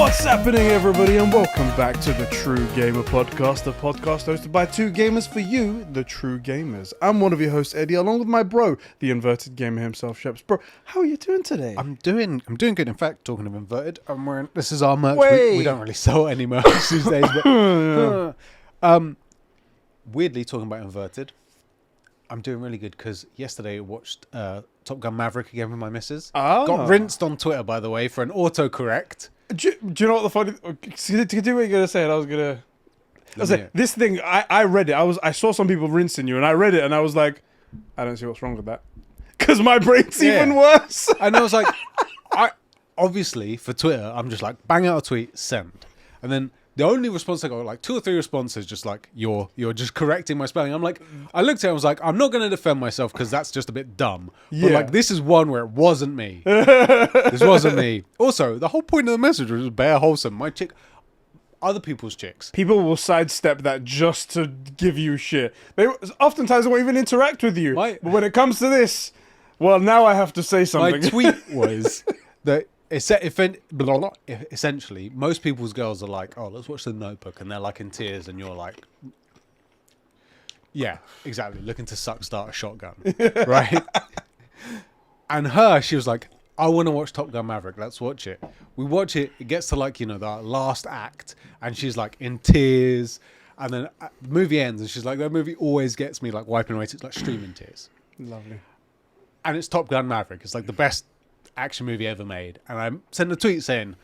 What's happening, everybody, and welcome back to the True Gamer Podcast, a podcast hosted by two gamers for you, the True Gamers. I'm one of your hosts, Eddie, along with my bro, the inverted gamer himself, Sheps. Bro, how are you doing today? I'm doing good. In fact, talking of inverted, I'm wearing. This is our merch. We don't really sell any merch these days, but weirdly, talking about inverted, I'm doing really good because yesterday I watched Top Gun Maverick again with my missus. Got rinsed on Twitter, by the way, for an autocorrect. Do you know what the funny? To do what you're gonna say, and I was gonna. I was like, this thing. I read it. I saw some people rinsing you, and I read it, and I was like, I don't see what's wrong with that, because my brain's even worse. And I was like, I obviously for Twitter, I'm just like bang out a tweet, send, and then the only response I got, like 2 or 3 responses, just like you're just correcting my spelling. I'm like, I looked at it, I was like, I'm not going to defend myself because that's just a bit dumb. But like, this is one where it wasn't me. This wasn't me. Also, the whole point of the message was bare wholesome. My chick, other people's chicks. People will sidestep that just to give you shit. They oftentimes won't even interact with you. But when it comes to this, well, now I have to say something. My tweet was that. Essentially, most people's girls are like, oh, let's watch The Notebook, and they're like in tears, and you're like, yeah, exactly, looking to start a shotgun, right? And she was like, I want to watch Top Gun Maverick, let's watch it. We watch it, it gets to like, the last act, and she's like in tears, and then the movie ends, and she's like, that movie always gets me like wiping away, it's like streaming tears. Lovely. And it's Top Gun Maverick, it's like the best action movie ever made, and I sent a tweet saying,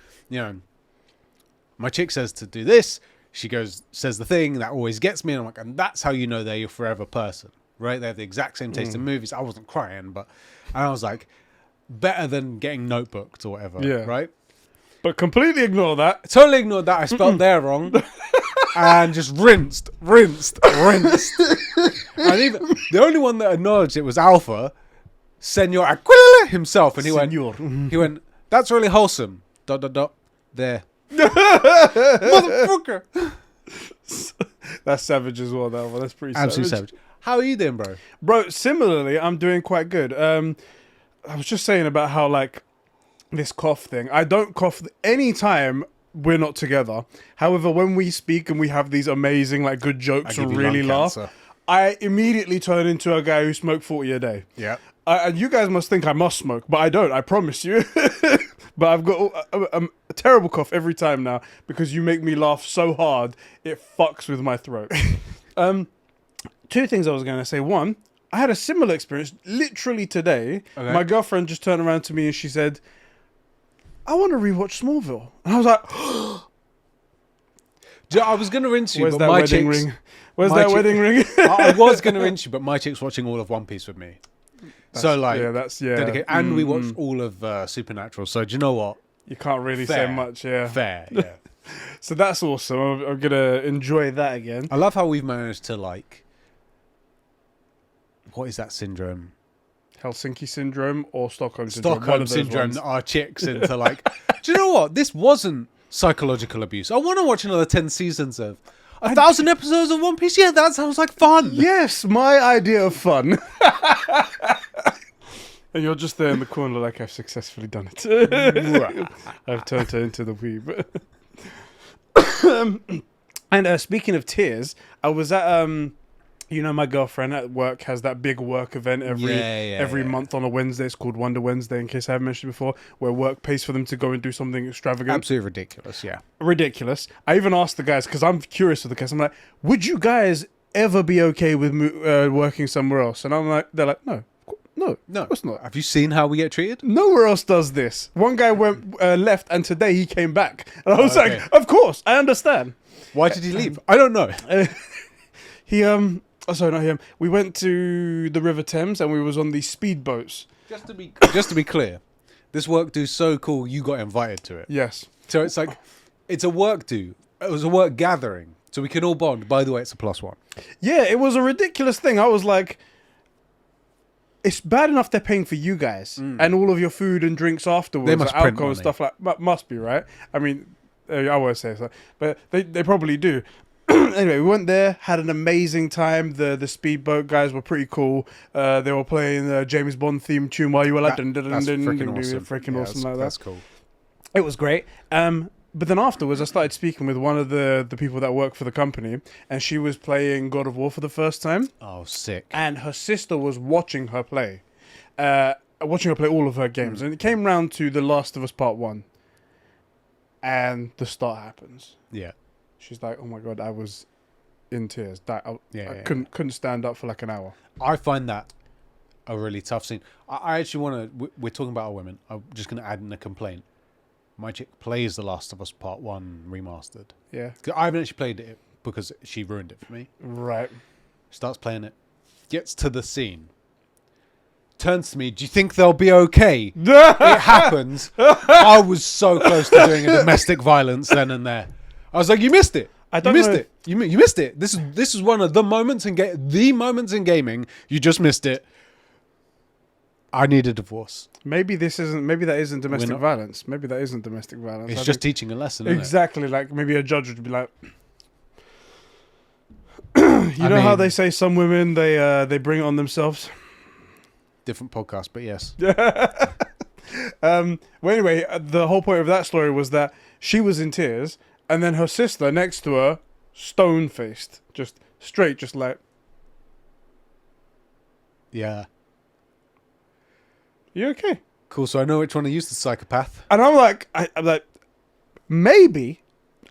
my chick says to do this, she says the thing that always gets me, and I'm like, and that's how you know they're your forever person, right? They have the exact same taste in movies. I wasn't crying, and I was like, better than getting notebooked or whatever, right? But completely ignore that. Totally ignored that. I spelled there wrong, and just rinsed. And even the only one that acknowledged it was Alpha, Senor Aquila himself, and he went, that's really wholesome. ... There. Motherfucker. That's savage as well, that one. That's pretty absolutely savage. How are you doing, bro? Bro, similarly, I'm doing quite good. I was just saying about how, like, this cough thing. I don't cough any time we're not together. However, when we speak and we have these amazing, like, good jokes and really laugh, I immediately turn into a guy who smoked 40 a day. Yeah. And you guys must think I must smoke, but I don't, I promise you. But I've got a terrible cough every time now because you make me laugh so hard, it fucks with my throat. 2 things I was going to say. One, I had a similar experience literally today. Okay. My girlfriend just turned around to me and she said, I want to rewatch Smallville. And I was like, I was going to rinse you, where's but that my wedding chick's... ring? Where's that wedding ring? I was going to rinse you, but my chick's watching all of One Piece with me. Dedicated. And we watched all of Supernatural. So do you know what? You can't really say much, Fair, yeah. So that's awesome. I'm going to enjoy that again. I love how we've managed to, like... What is that syndrome? Helsinki syndrome or Stockholm syndrome? Stockholm syndrome, our chicks into like... Do you know what? This wasn't psychological abuse. I want to watch another 10 seasons of... 1,000 episodes of One Piece? Yeah, that sounds like fun. Yes, my idea of fun. And you're just there in the corner like, I've successfully done it. I've turned her into the weeb. And speaking of tears, I was at... my girlfriend at work has that big work event every month on a Wednesday. It's called Wonder Wednesday, in case I haven't mentioned before, where work pays for them to go and do something extravagant. Absolutely ridiculous, yeah. Ridiculous. I even asked the guys, because I'm curious with the guys, I'm like, would you guys ever be okay with working somewhere else? And they're like, no, of course not. Have you seen how we get treated? Nowhere else does this. One guy left, and today he came back. And I was like, of course, I understand. Why did he leave? I don't know. Sorry, not him. We went to the River Thames and we was on these speedboats. Just to be clear, this work do's so cool you got invited to it. Yes. So it's like, it's a work do. It was a work gathering. So we can all bond. By the way, it's a +1. Yeah, it was a ridiculous thing. I was like, it's bad enough they're paying for you guys and all of your food and drinks afterwards. They must like print alcohol and stuff like must be, right? I mean, I won't say so, but they probably do. Anyway, we went there, had an amazing time. The speedboat guys were pretty cool. They were playing the James Bond theme tune while you were like, that's freaking awesome. Freaking awesome like that. That's cool. It was great. But then afterwards, I started speaking with one of the people that work for the company, and she was playing God of War for the first time. Oh, sick. And her sister was watching her play. Watching her play all of her games. And it came round to The Last of Us Part 1. And the start happens. Yeah. She's like, oh my God, I was in tears. I couldn't stand up for like an hour. I find that a really tough scene. I actually want to... We're talking about our women. I'm just going to add in a complaint. My chick plays The Last of Us Part 1 remastered. Yeah. 'Cause I haven't actually played it because she ruined it for me. Right. Starts playing it. Gets to the scene. Turns to me, do you think they'll be okay? It happens. I was so close to doing a domestic violence then and there. I was like, you missed it. You missed it. This is one of the moments in gaming. You just missed it. I need a divorce. Maybe that isn't domestic violence. Maybe that isn't domestic violence. It's just teaching a lesson, isn't exactly. Like maybe a judge would be like, you know how they say some women they bring it on themselves. Different podcast, but yes. Well, anyway, the whole point of that story was that she was in tears, and then her sister next to her, stone faced, just straight, just like, yeah. You okay? Cool. So I know which one to use, the psychopath. And I'm like, maybe.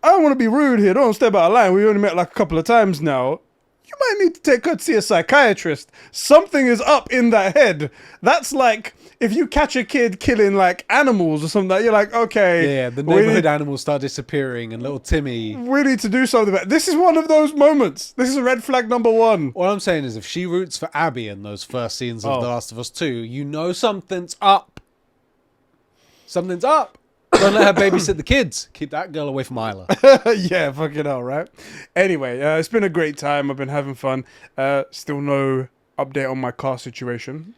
I don't want to be rude here. Don't step out of line. We only met like a couple of times now. You might need to take her to see a psychiatrist. Something is up in that head. That's like if you catch a kid killing like animals or something. You're like, okay. Yeah, the neighborhood animals start disappearing, and little Timmy. We need to do something about it. This is one of those moments. This is red flag number 1. All I'm saying is, if she roots for Abby in those first scenes of The Last of Us 2, you know something's up. Something's up. Don't let her babysit the kids. Keep that girl away from Isla. Yeah, fucking hell, right? Anyway, it's been a great time. I've been having fun. Still no update on my car situation.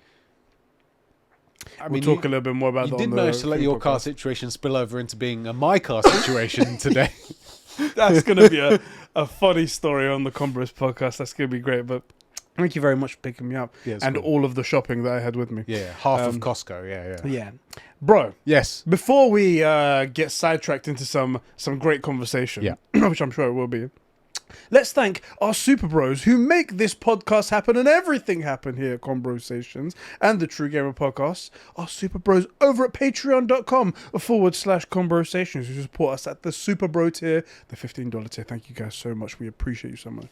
We'll talk a little bit more about that. You did manage to let your car situation spill over into being a my car situation today. That's going to be a funny story on the Conbros podcast. That's going to be great, but thank you very much for picking me up and all of the shopping that I had with me. Yeah, half of Costco. Yeah. Bro. Yes. Before we get sidetracked into some great conversation, which I'm sure it will be, let's thank our super bros who make this podcast happen and everything happen here at Conbrosations and the True Gamer Podcast. Our super bros over at patreon.com/Conbrosations who support us at the super bro tier, the $15 tier. Thank you guys so much. We appreciate you so much.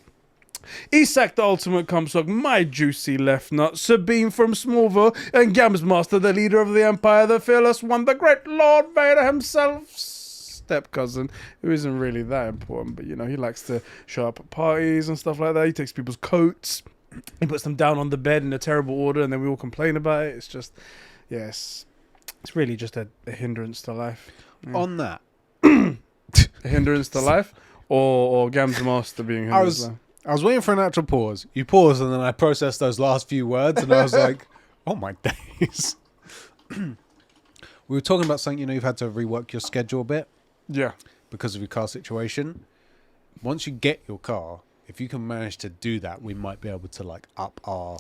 Isak the Ultimate Cumsock, my juicy left nut, Sabine from Smallville, and Gamsmaster, the leader of the Empire, the fearless one, the great Lord Vader himself, step cousin, who isn't really that important, but you know, he likes to show up at parties and stuff like that. He takes people's coats, he puts them down on the bed in a terrible order, and then we all complain about it. It's just, yes, it's really just a hindrance to life. Yeah. On that, a hindrance to life, or Gamsmaster being hindrance to life? I was waiting for an actual pause. You paused, and then I processed those last few words, and I was like, oh my days. We were talking about something, you've had to rework your schedule a bit. Yeah. Because of your car situation. Once you get your car, if you can manage to do that, we might be able to up our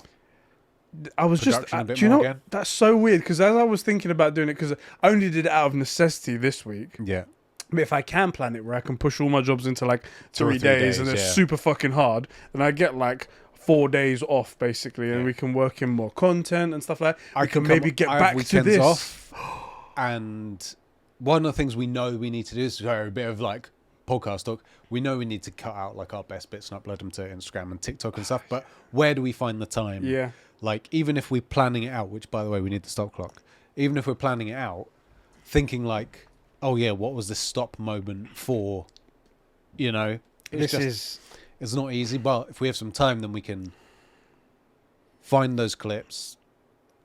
production a bit more again. That's so weird, because as I was thinking about doing it, because I only did it out of necessity this week. Yeah. But if I can plan it where I can push all my jobs into 3 days and it's super fucking hard, then I get 4 days off basically, and we can work in more content and stuff like that. I can maybe get back to this. Off, and one of the things we know we need to do is a bit of podcast talk. We know we need to cut out our best bits and upload them to Instagram and TikTok and stuff. But where do we find the time? Yeah. Even if we're planning it out, which by the way we need the stop clock. Even if we're planning it out, thinking oh yeah, what was the stop moment for? It's not easy, but if we have some time, then we can find those clips,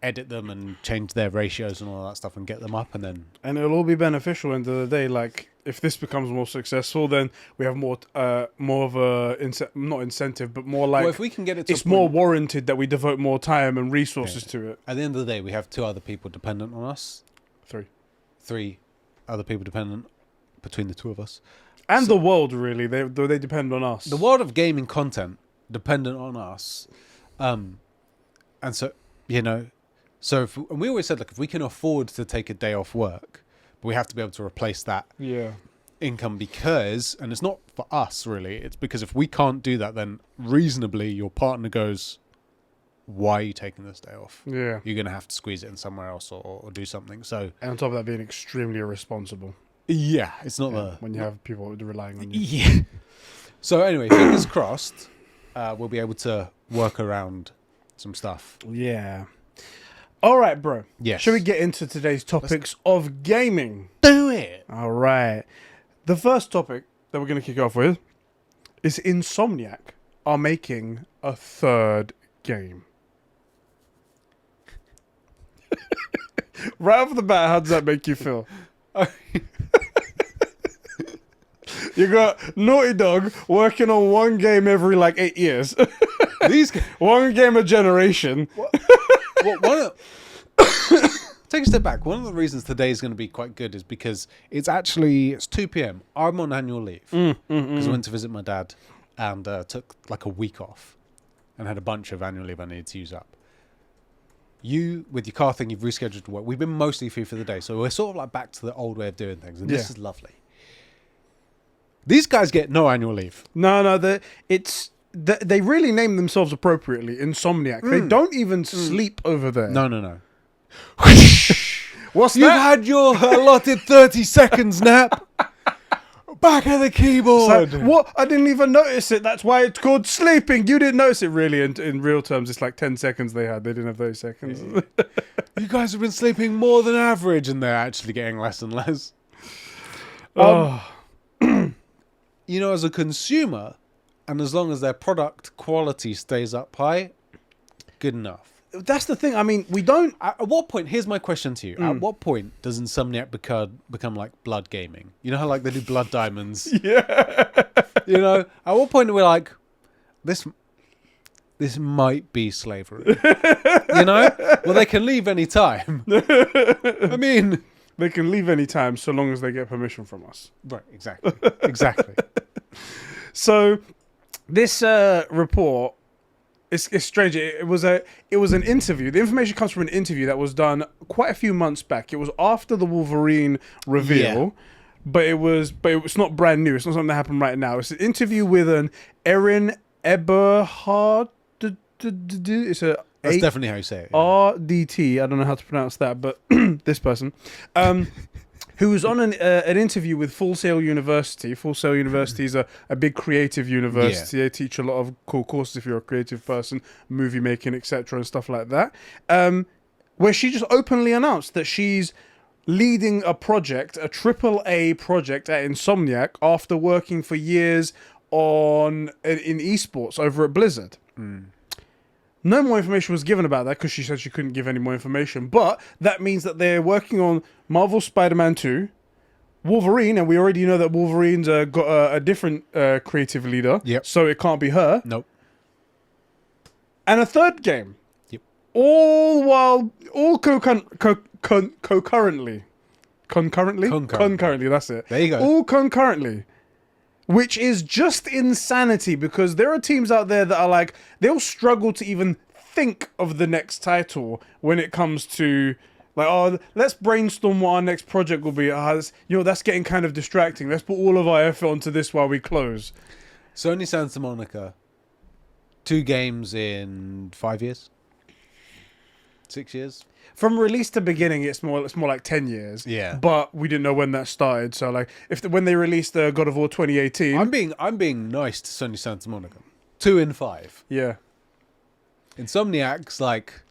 edit them, and change their ratios and all that stuff, and get them up, and it'll all be beneficial end of the day. If this becomes more successful, then we have more of a not incentive, but more if we can get it to it's more warranted that we devote more time and resources to it. At the end of the day, we have 2 other people dependent on us. 3 other people dependent between the 2 of us. And the world, really. They depend on us. The world of gaming content dependent on us. And so, so we always said, if we can afford to take a day off work, but we have to be able to replace that. Yeah. income because, and it's not for us really, it's because if we can't do that, then reasonably your partner goes, why are you taking this day off? Yeah. You're going to have to squeeze it in somewhere else or do something. So, And on top of that, being extremely irresponsible. yeah, it's not when you have people relying on you. Yeah. So anyway, fingers crossed, we'll be able to work around some stuff. Yeah. All right, bro. Yes. Shall we get into today's topics of gaming? Do it. All right. The first topic that we're going to kick off with is Insomniac are making a third game. Right off the bat, how does that make you feel? You got Naughty Dog working on one game every like 8 years. These One game a generation. Take a step back. One of the reasons today is going to be quite good is because it's 2 p.m. I'm on annual leave because I went to visit my dad and took like a week off and had a bunch of annual leave I needed to use up. You, with your car thing, you've rescheduled to work. We've been mostly free for the day, so we're sort of like back to the old way of doing things, and this is lovely. These guys get no annual leave. No, they really name themselves appropriately, Insomniac. They don't even sleep over there. No. What's You've that? had your allotted 30 seconds nap. Back at the keyboard. It's like, what? I didn't even notice it. That's why it's called sleeping. You didn't notice it, really. In real terms, it's like 10 seconds they had. They didn't have 30 seconds. You guys have been sleeping more than average, and they're actually getting less and less. You know, as a consumer, and as long as their product quality stays up high, good enough. That's the thing. I mean, we don't... At what point, here's my question to you. At what point does Insomniac become like blood gaming? You know how like they do blood diamonds? Yeah. You know, at what point are we like, this might be slavery? You know? Well, they can leave any time. I mean... They can leave any time so long as they get permission from us. Right, exactly. Exactly. So, this report... It's strange. It was an interview. The information comes from an interview that was done quite a few months back. It was after the Wolverine reveal, but it's not brand new. It's not something that happened right now. It's an interview with an Erin Eberhard. It's That's definitely how you say it. RDT. I don't know how to pronounce that, but this person. Who was on an interview with Full Sail University. Full Sail University is a big creative university. They teach a lot of cool courses if you're a creative person, movie making, etc. and stuff like that. Where she just openly announced that she's leading a project, a AAA project at Insomniac after working for years in esports over at Blizzard. No more information was given about that because she said she couldn't give any more information. But that means that they're working on Marvel Spider-Man 2, Wolverine, and we already know that Wolverine's got a different creative leader. Yep. So it can't be her. Nope. And a third game. Yep. All concurrently. Concurrently, that's it. There you go. All concurrently. Which is just insanity because there are teams out there that are like, they'll struggle to even think of the next title when it comes to like, oh, let's brainstorm what our next project will be. That's getting kind of distracting. Let's put all of our effort onto this while we close. Sony Santa Monica, 2 games in 5 years? 6 years? From release to beginning, it's more like 10 years. Yeah. But we didn't know when that started. So like, when they released God of War 2018, I'm being nice to Sony Santa Monica. 2 in 5. yeah. Insomniac's like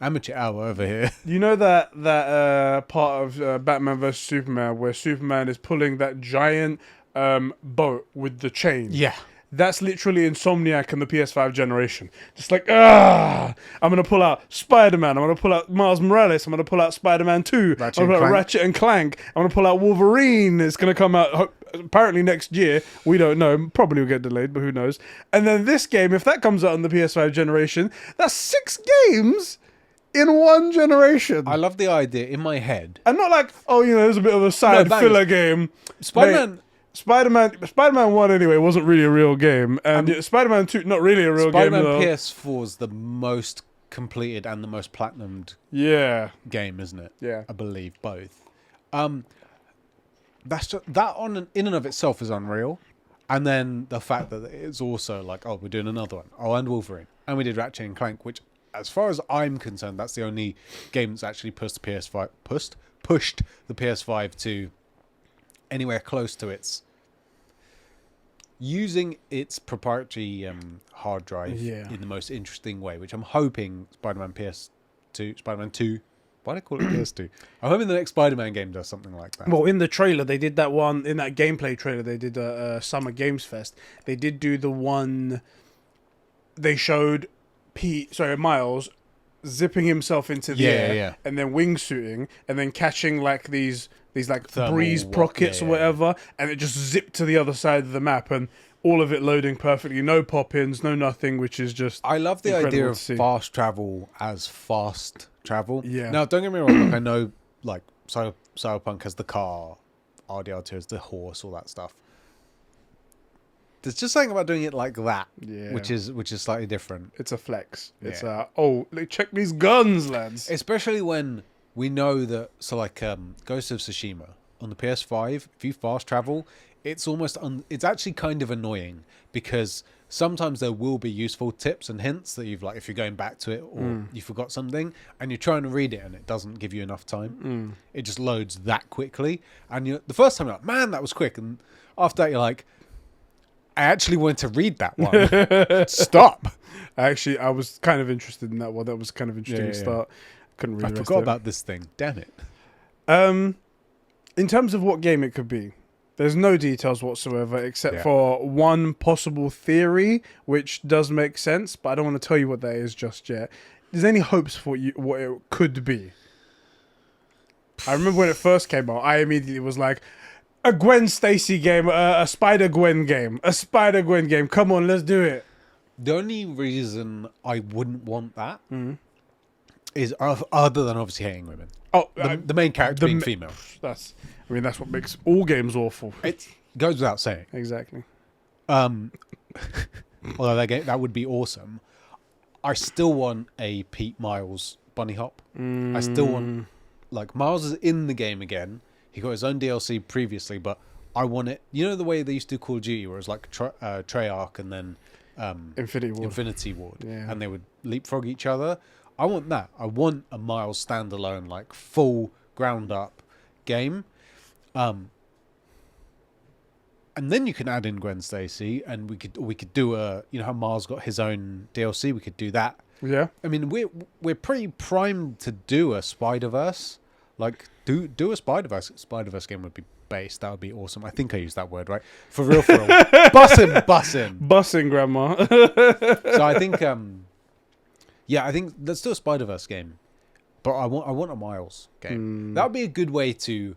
amateur hour over here. You know that part of Batman vs Superman where Superman is pulling that giant boat with the chain? Yeah. That's literally Insomniac and the PS5 generation. Just like, I'm going to pull out Spider-Man. I'm going to pull out Miles Morales. I'm going to pull out Spider-Man 2. Ratchet I'm going to pull out Ratchet and Clank. I'm going to pull out Wolverine. It's going to come out apparently next year. We don't know. Probably will get delayed, but who knows. And then this game, if that comes out on the PS5 generation, that's 6 games in one generation. I love the idea in my head. And not like, there's a bit of a side filler game. Spider-Man 1 anyway wasn't really a real game, and Spider-Man 2 not really a real game though. Spider-Man PS4 is the most completed and the most platinumed game, isn't it? Yeah. I believe both. that's just, that in and of itself is unreal. And then the fact that it's also like, oh, we're doing another one. Oh, and Wolverine. And we did Ratchet and Clank, which, as far as I'm concerned, that's the only game that's actually pushed the PS5 to anywhere close to its using its proprietary hard drive in the most interesting way, which I'm hoping Spider-Man 2. Why do I call it PS2? I'm hoping the next Spider-Man game does something like that. Well, in the trailer, they did that one. In that gameplay trailer, they did a Summer Games Fest. They did do the one. They showed Miles zipping himself into the air and then wingsuiting and then catching like these like Thermal breeze pockets or whatever, and it just zipped to the other side of the map, and all of it loading perfectly, no pop-ins, no nothing, which is just I love the idea of fast travel as fast travel. Yeah. Now, don't get me wrong, like, I know like Cyberpunk has the car, RDR2 has the horse, all that stuff. There's just something about doing it like that, which is slightly different. It's a flex. It's check these guns, lads. Especially when we know that, so like Ghost of Tsushima on the PS5, if you fast travel, it's almost it's actually kind of annoying because sometimes there will be useful tips and hints that you've like if you're going back to it or you forgot something and you're trying to read it and it doesn't give you enough time. It just loads that quickly, and the first time you're like, man, that was quick, and after that you're like, I actually wanted to read that one. Stop. Actually, I was kind of interested in that one. That was kind of interesting to start. Couldn't read. I forgot about this thing. Damn it. In terms of what game it could be, there's no details whatsoever except for one possible theory, which does make sense, but I don't want to tell you what that is just yet. Is there any hopes for what it could be? I remember when it first came out, I immediately was like, a Gwen Stacy game, a Spider-Gwen game, Come on, let's do it. The only reason I wouldn't want that is other than obviously hating women. Oh, the main character being female. That's what makes all games awful. It goes without saying. Exactly. Although that would be awesome. I still want a Pete Miles bunny hop. I still want, like, Miles is in the game again. He got his own DLC previously, but I want it. You know the way they used to do Call of Duty, where it was like Treyarch and then Infinity Ward, and they would leapfrog each other. I want that. I want a Miles standalone, like full ground up game. And then you can add in Gwen Stacy, and we could do how Miles got his own DLC. We could do that. Yeah. I mean, we're pretty primed to do a Spider-Verse. Like, do a Spider-Verse game would be based. That would be awesome. I think I used that word right. For real. Bussin', grandma. So I think, I think let's do a Spider-Verse game. But I want a Miles game. That would be a good way to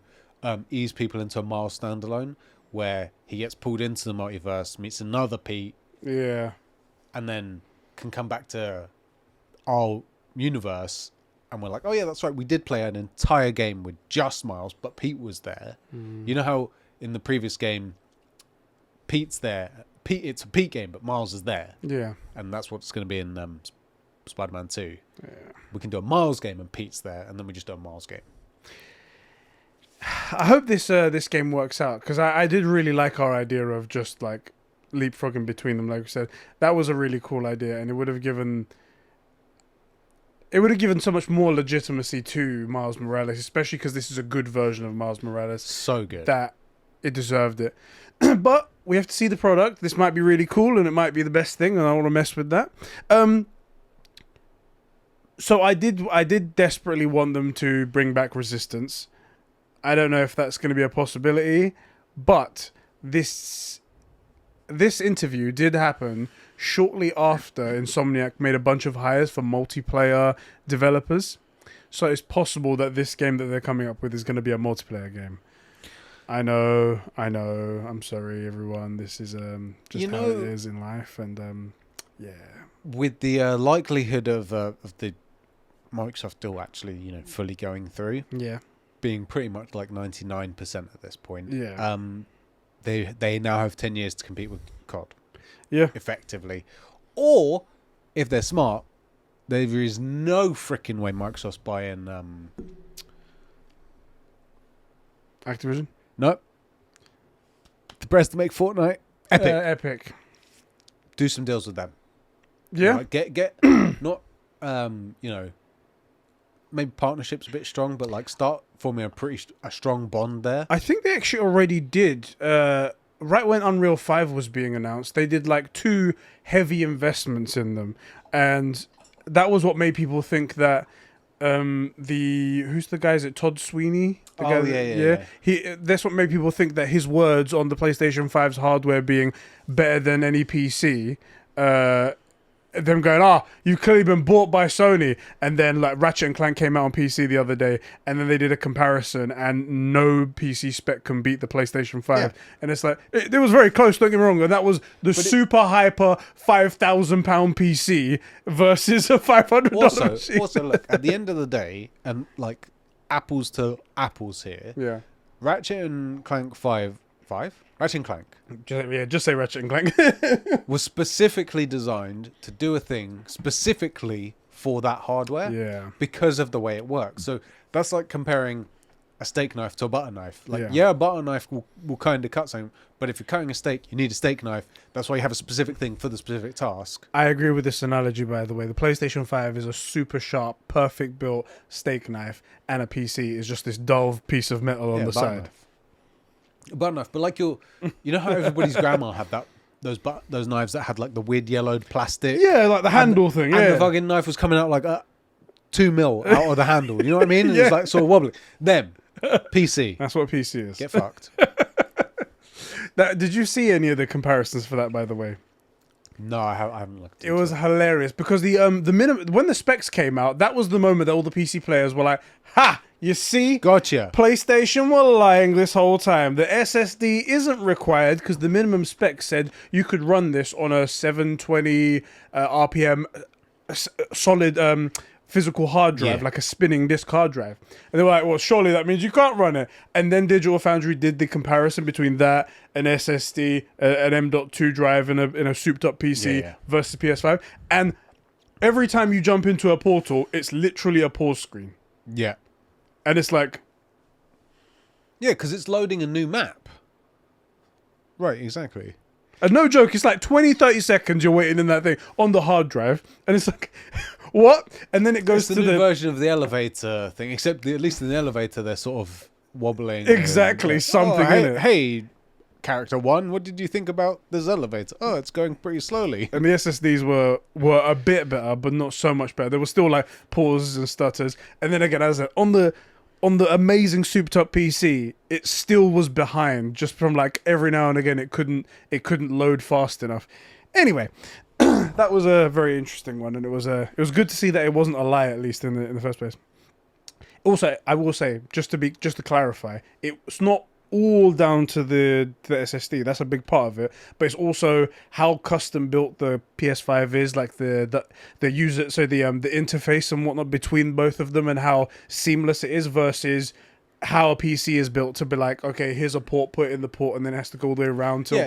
ease people into a Miles standalone, where he gets pulled into the multiverse, meets another Pete. Yeah. And then can come back to our universe. And we're like, oh yeah, that's right. We did play an entire game with just Miles, but Pete was there. You know how in the previous game, Pete's there. It's a Pete game, but Miles is there. Yeah. And that's what's going to be in Spider-Man 2. Yeah. We can do a Miles game and Pete's there, and then we just do a Miles game. I hope this game works out, because I did really like our idea of just like leapfrogging between them. Like we said, that was a really cool idea, and it would have given so much more legitimacy to Miles Morales, especially because this is a good version of Miles Morales. So good. That it deserved it. But we have to see the product. This might be really cool, and it might be the best thing, and I want to mess with that. So I did desperately want them to bring back Resistance. I don't know if that's going to be a possibility, but this interview did happen shortly after Insomniac made a bunch of hires for multiplayer developers. So it's possible that this game that they're coming up with is going to be a multiplayer game. I know. I'm sorry, everyone. This is just how it is in life, and yeah. With the likelihood of the Microsoft deal actually, fully going through, being pretty much like 99% at this point, they now have 10 years to compete with COD. Yeah. Effectively. Or, if they're smart, there is no freaking way Microsoft's buying Activision? Nope. the press to make Fortnite. Epic. Epic. Do some deals with them. Yeah. Like, get not maybe partnerships a bit strong, but like start forming a strong bond there. I think they actually already did. Right when Unreal 5 was being announced, they did like 2 heavy investments in them, and that was what made people think that who's the guy? Is it Todd Sweeney? The guy yeah. That's what made people think that his words on the PlayStation 5's hardware being better than any PC, them going, you've clearly been bought by Sony. And then like Ratchet and Clank came out on PC the other day, and then they did a comparison, and no PC spec can beat the PlayStation 5. Yeah. And it's like, it was very close, don't get me wrong, and that was the super hyper £5,000 PC versus a $500 machine. Also, look, at the end of the day, and like apples to apples here, Yeah. Ratchet and Clank 5? Ratchet and Clank Just say Ratchet and Clank. was specifically designed to do a thing specifically for that hardware. Yeah. Because of the way it works. So that's like comparing a steak knife to a butter knife. Like, Yeah. a butter knife will kind of cut something, but if you're cutting a steak, you need a steak knife. That's why you have a specific thing for the specific task. I agree with this analogy, by the way. The PlayStation 5 is a super sharp, perfect built steak knife, and a PC is just this dull piece of metal on the butter side. knife. Butter knife, but like you know how everybody's grandma had those knives that had like the weird yellowed plastic. Yeah, like the handle thing. Yeah, And the fucking knife was coming out like 2 mil out of the handle. You know what I mean? And it's like sort of wobbly. Them PC. that's what PC is. Get fucked. Did you see any of the comparisons for that? By the way, No, I haven't looked. it was hilarious because the minimum when the specs came out, that was the moment that all the PC players were like, "Ha! You see, Gotcha. PlayStation were lying this whole time. The SSD isn't required because the minimum spec said you could run this on a 720 RPM solid physical hard drive, like a spinning disk hard drive. And they were like, well, surely that means you can't run it. And then Digital Foundry did the comparison between that, an SSD, an M.2 drive in a souped up PC versus PS5. And every time you jump into a portal, it's literally a pause screen. Yeah. And it's like... Yeah, because it's loading a new map. Right, exactly. And no joke, it's like 20, 30 seconds you're waiting in that thing on the hard drive. And it's like, what? And then it goes It's to the new the... version of the elevator thing, except at least in the elevator they're sort of wobbling. Exactly, and, something hey, in it. Hey, character 1, what did you think about this elevator? Oh, it's going pretty slowly. And the SSDs were a bit better, but not so much better. There were still like pauses and stutters. And then again, as I said, on the amazing souped up PC, it still was behind just from like every now and again it couldn't load fast enough. Anyway, that was a very interesting one, and it was good to see that it wasn't a lie, at least in the first place. Also, I will say, just to clarify, it's not all down to the SSD. That's a big part of it, but it's also how custom built the PS5 is, like the user, so the interface and whatnot between both of them, and how seamless it is versus how a PC is built to be like, okay, here's a port, put it in the port, and then it has to go all the way around to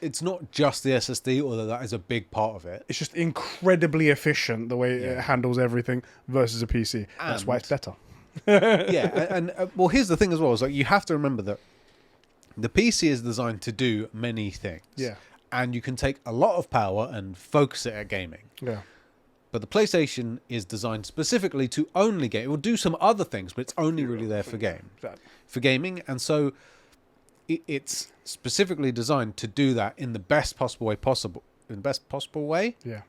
it's not just the SSD, although that is a big part of it. It's just incredibly efficient the way it handles everything versus a PC. That's why it's better. And well, here's the thing as well, is like you have to remember that the PC is designed to do many things. Yeah. And you can take a lot of power and focus it at gaming. Yeah. But the PlayStation is designed specifically to only game. It will do some other things, but it's only really there for gaming. And so it's specifically designed to do that in the best possible way. Yeah.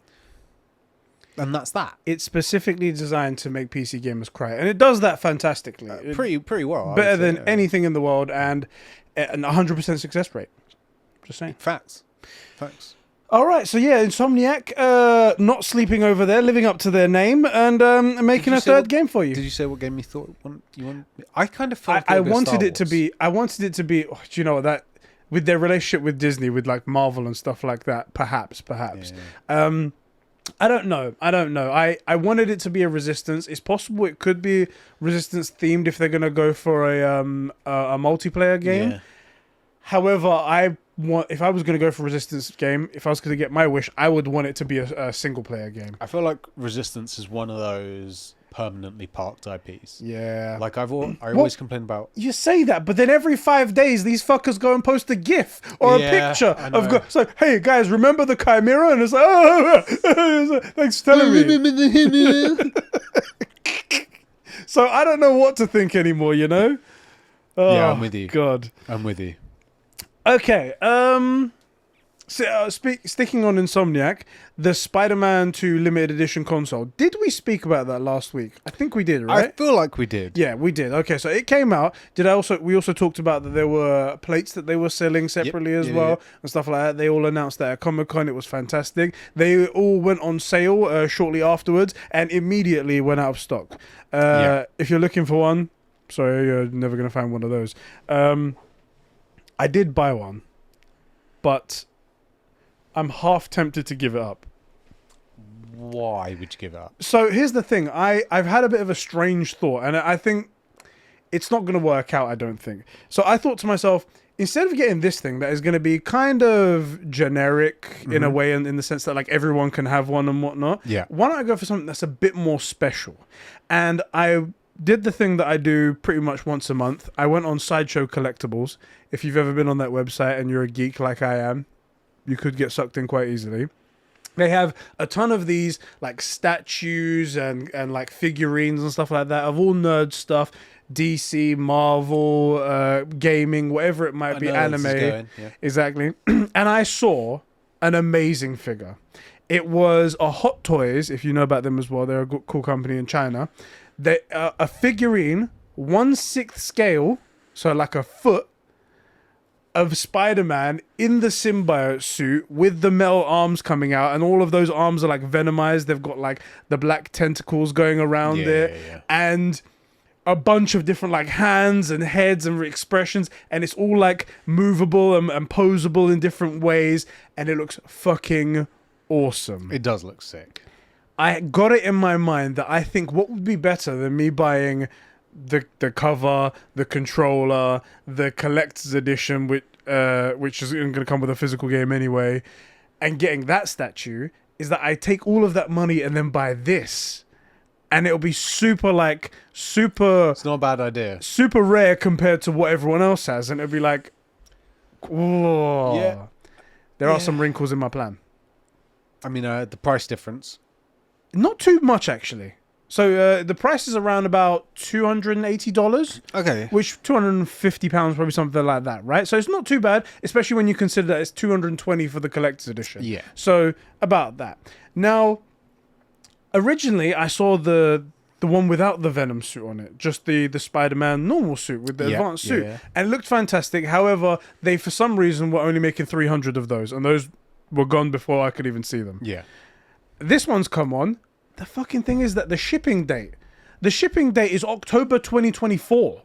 And that's that. It's specifically designed to make PC gamers cry, and it does that fantastically. Pretty well. Better than anything in the world, and an 100% success rate. Just saying. Facts. All right, so yeah, Insomniac, not sleeping over there, living up to their name, and making a third game for you. Did you say what game you thought you wanted? I kind of felt I wanted it to be. I wanted it to be. Oh, do you know that with their relationship with Disney, with like Marvel and stuff like that? Perhaps. Yeah. I don't know. I wanted it to be a Resistance. It's possible it could be Resistance themed if they're gonna go for a multiplayer game. Yeah. However, I if I was going to go for a Resistance game, if I was going to get my wish, I would want it to be a single player game. I feel like Resistance is one of those permanently parked IPs. Yeah. Like I always complain about. You say that, but then every 5 days, these fuckers go and post a GIF or a picture of. It's like, hey guys, remember the Chimera? And it's like, oh, thanks for telling me. So I don't know what to think anymore. You know? Oh, Yeah, I'm with you. God, I'm with you. Okay. Sticking on Insomniac, the Spider-Man 2 limited edition console. Did we speak about that last week? I think we did, right? I feel like we did. Yeah, we did. Okay, so it came out. We also talked about that there were plates that they were selling separately as well and stuff like that. They all announced that at Comic-Con. It was fantastic. They all went on sale shortly afterwards and immediately went out of stock. If you're looking for one, sorry, you're never going to find one of those. I did buy one, but I'm half tempted to give it up. Why would you give it up? So here's the thing. I've had a bit of a strange thought, and I think it's not going to work out, I don't think. So I thought to myself, instead of getting this thing that is going to be kind of generic in a way, in the sense that like everyone can have one and whatnot, why don't I go for something that's a bit more special? And I did the thing that I do pretty much once a month. I went on Sideshow Collectibles. If you've ever been on that website and you're a geek like I am, you could get sucked in quite easily. They have a ton of these like statues and like figurines and stuff like that of all nerd stuff. DC, Marvel, gaming, whatever it might be, anime. Exactly. And I saw an amazing figure. It was a Hot Toys, if you know about them as well. They're a cool company in China. A figurine, 1/6 scale, so like a foot, of Spider-Man in the symbiote suit with the metal arms coming out, and all of those arms are like venomized. They've got like the black tentacles going around and a bunch of different like hands and heads and expressions, and it's all like movable and posable in different ways, and it looks fucking awesome. It does look sick. I got it in my mind that I think what would be better than me buying the cover, the controller, the collector's edition, which is going to come with a physical game anyway, and getting that statue, is that I take all of that money and then buy this, and it'll be super. It's not a bad idea. Super rare compared to what everyone else has, and it'll be like, whoa. Yeah. There are some wrinkles in my plan. I mean, the price difference. Not too much, actually. So the price is around about $280. Okay. Which £250, probably something like that, right? So it's not too bad, especially when you consider that it's $220 for the collector's edition. Yeah. So about that. Now, originally I saw the one without the Venom suit on it, just the Spider-Man normal suit with the advanced suit, and it looked fantastic. However, they for some reason were only making 300 of those, and those were gone before I could even see them. Yeah. This one's come on. The fucking thing is that the shipping date is October 2024.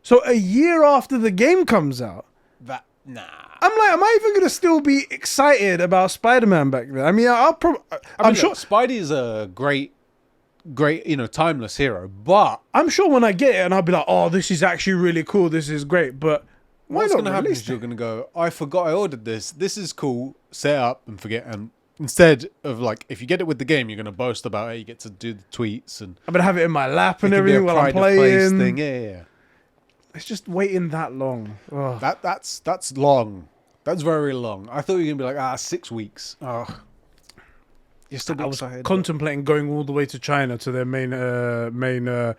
So a year after the game comes out. I'm like, am I even going to still be excited about Spider-Man back then? I mean, I'm sure Spidey is a great, timeless hero, but I'm sure when I get it and I'll be like, oh, this is actually really cool. This is great. But what's going to happen is you're going to go, I forgot I ordered this. This is cool. Set up and forget. And instead of like, if you get it with the game, you're going to boast about it. You get to do the tweets, and I'm going to have it in my lap and everything while I'm playing. Thing. Yeah. It's just waiting that long. Oh. That's long. That's very long. I thought you were going to be like, 6 weeks. Oh. You're still excited. Contemplating going all the way to China to their main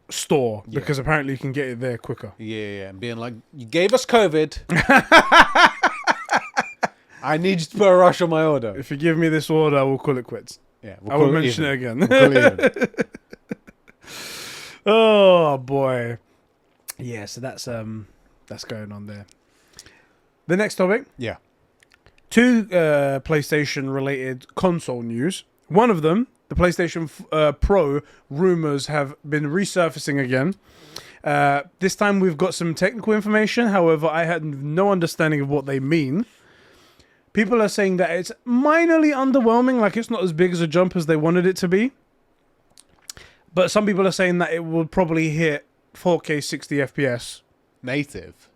store, because apparently you can get it there quicker. Yeah. And being like, you gave us COVID. I need you to put a rush on my order. If you give me this order, I will call it quits. Yeah, I will mention it again. We'll call it Oh boy. Yeah, so that's going on there. The next topic. Yeah. 2 PlayStation related console news. One of them, the PlayStation Pro rumors have been resurfacing again. This time we've got some technical information. However, I had no understanding of what they mean. People are saying that it's minorly underwhelming, like it's not as big as a jump as they wanted it to be. But some people are saying that it will probably hit 4K 60 FPS. Native.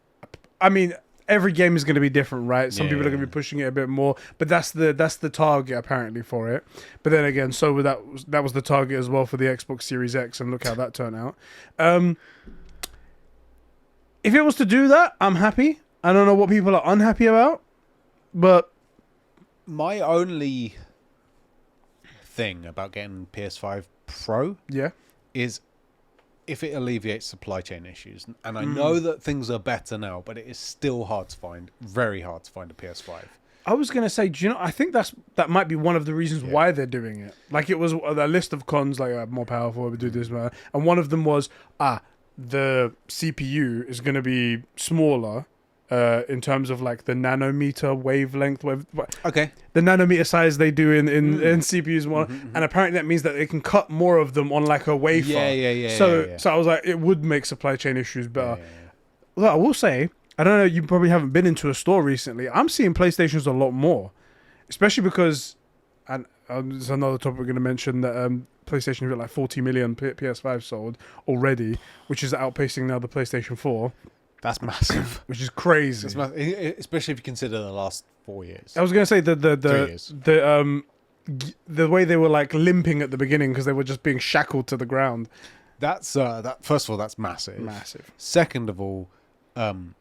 I mean, every game is going to be different, right? Some people are going to Yeah. be pushing it a bit more, but that's the target apparently for it. But then again, so that was the target as well for the Xbox Series X, and look how that turned out. If it was to do that, I'm happy. I don't know what people are unhappy about, but My only thing about getting PS5 Pro yeah, is if it alleviates supply chain issues. And I know that things are better now, but it is still hard to find, very hard to find a PS5. I was gonna say, do you know? I think that might be one of the reasons why they're doing it. Like, it was a list of cons, like more powerful, we do this, and one of them was the CPU is gonna be smaller. In terms of like the nanometer wavelength, Okay. the nanometer size they do in CPUs more, and apparently that means that they can cut more of them on like a wafer. So I was like, it would make supply chain issues better. Look, I will say, I don't know, you probably haven't been into a store recently. I'm seeing PlayStations a lot more, especially because, and there's another topic we're going to mention, that PlayStation got like 40 million PS5 sold already, which is outpacing now the PlayStation 4. That's massive. Which is crazy. Especially if you consider the last 4 years. I was going to say 3 years. the way they were like limping at the beginning because they were just being shackled to the ground. That's first of all, that's massive. Massive. Second of all, I'm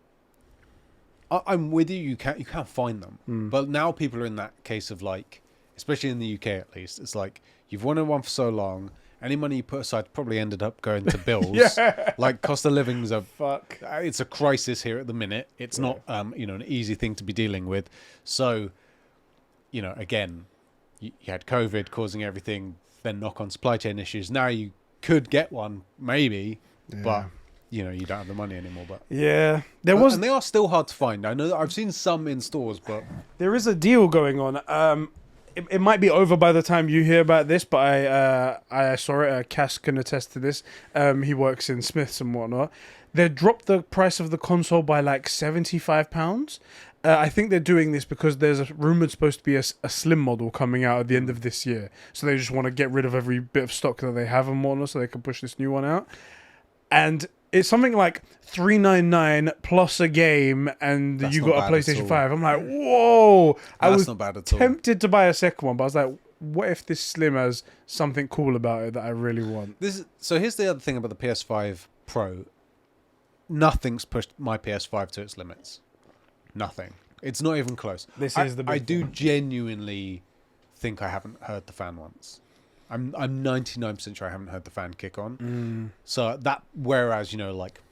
with you. You can't find them, but now people are in that case of like, especially in the UK at least, it's like you've wanted one for so long. Any money you put aside probably ended up going to bills. Like cost of living's it's a crisis here at the minute. It's not an easy thing to be dealing with. So, again, you had COVID causing everything, then knock on supply chain issues. Now you could get one maybe, but you don't have the money anymore. But yeah, and they are still hard to find. I know that I've seen some in stores, but there is a deal going on. It might be over by the time you hear about this, but I saw it. Cass can attest to this. He works in Smiths and whatnot. They dropped the price of the console by like £75. I think they're doing this because there's rumored supposed to be a slim model coming out at the end of this year. So they just want to get rid of every bit of stock that they have and whatnot so they can push this new one out. And it's something like $399 plus a game, and That's you not got a bad at PlayStation all. 5. I'm like, whoa! I was not bad at all. tempted to buy a second one, but I was like, what if this Slim has something cool about it that I really want? So here's the other thing about the PS5 Pro. Nothing's pushed my PS5 to its limits. Nothing. It's not even close. I do genuinely think I haven't heard the fan once. I'm 99% sure I haven't heard the fan kick on. So that, whereas like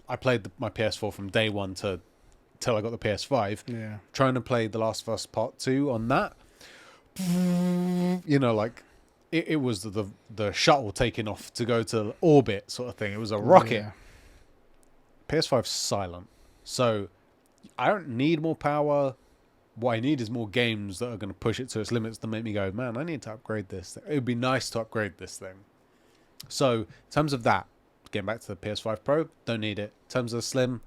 I played my PS4 from day one till I got the PS5. Yeah. Trying to play The Last of Us Part 2 on that. Like it was the shuttle taking off to go to orbit sort of thing. It was a rocket. Yeah. PS5's silent. So I don't need more power. What I need is more games that are going to push it to its limits to make me go, man, I need to upgrade this. It would be nice to upgrade this thing. So in terms of that, getting back to the PS5 Pro, don't need it. In terms of Slim,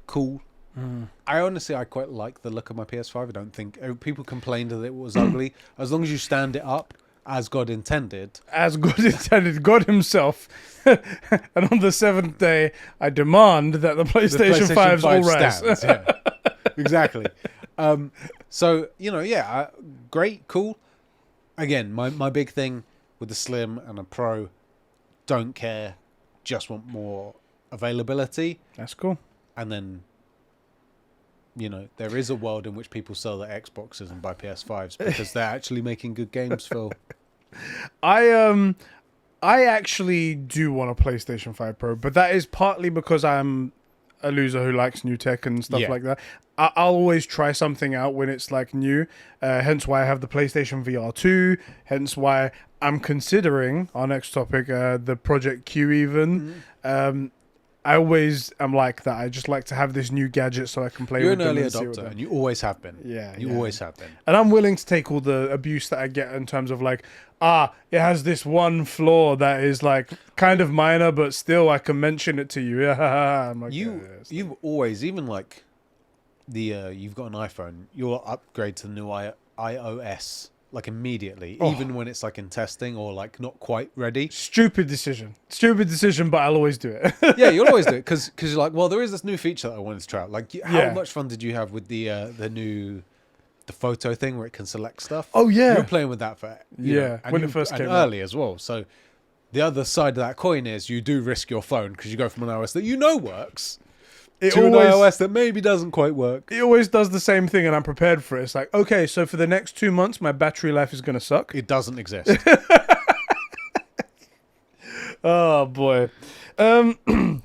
cool. I quite like the look of my PS5. I don't think people complained that it was ugly. As long as you stand it up as God intended. As God intended, God himself. And on the seventh day, I demand that the PlayStation 5's all rise. Stands, yeah. Exactly. Great, cool. Again, my big thing with the Slim and a Pro, don't care, just want more availability. That's cool. And then, there is a world in which people sell their Xboxes and buy PS5s because they're actually making good games, Phil. I actually do want a PlayStation 5 Pro, but that is partly because I'm a loser who likes new tech and stuff like that. I'll always try something out when it's like new. Hence why I have the PlayStation VR 2. Hence why I'm considering our next topic, the Project Q even. I always am like that. I just like to have this new gadget so I can play You're with them. You're an early adopter, and you always have been. You always have been. And I'm willing to take all the abuse that I get in terms of like, it has this one flaw that is like kind of minor, but still I can mention it to you. I'm like, you've always, even like you've got an iPhone, you'll upgrade to the new iOS like immediately, Oh. even when it's like in testing or like not quite ready. Stupid decision, but I'll always do it. Yeah, you'll always do it because you're like, well, there is this new feature that I wanted to try out. Like, how Yeah. much fun did you have with the photo thing where it can select stuff? Oh, yeah. you were playing with that for when it first came out. early as well. So the other side of that coin is you do risk your phone because you go from an iOS that works to an iOS that maybe doesn't quite work. It always does the same thing, and I'm prepared for it. It's like, okay, so for the next 2 months, my battery life is going to suck. It doesn't exist. Oh, boy. Yeah,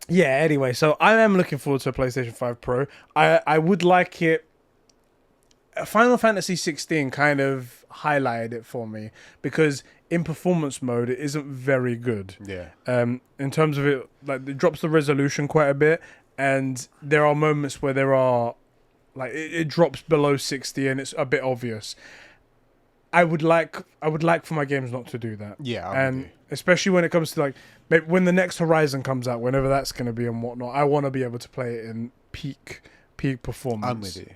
anyway, so I am looking forward to a PlayStation 5 Pro. I would like it. Final Fantasy 16 kind of highlighted it for me because in performance mode, it isn't very good. Yeah. In terms of it, like, it drops the resolution quite a bit. And there are moments where it drops below 60 and it's a bit obvious. I would like for my games not to do that. Yeah, and especially when it comes to like maybe when the next Horizon comes out, whenever that's going to be and whatnot, I want to be able to play it in peak performance. I'm with you.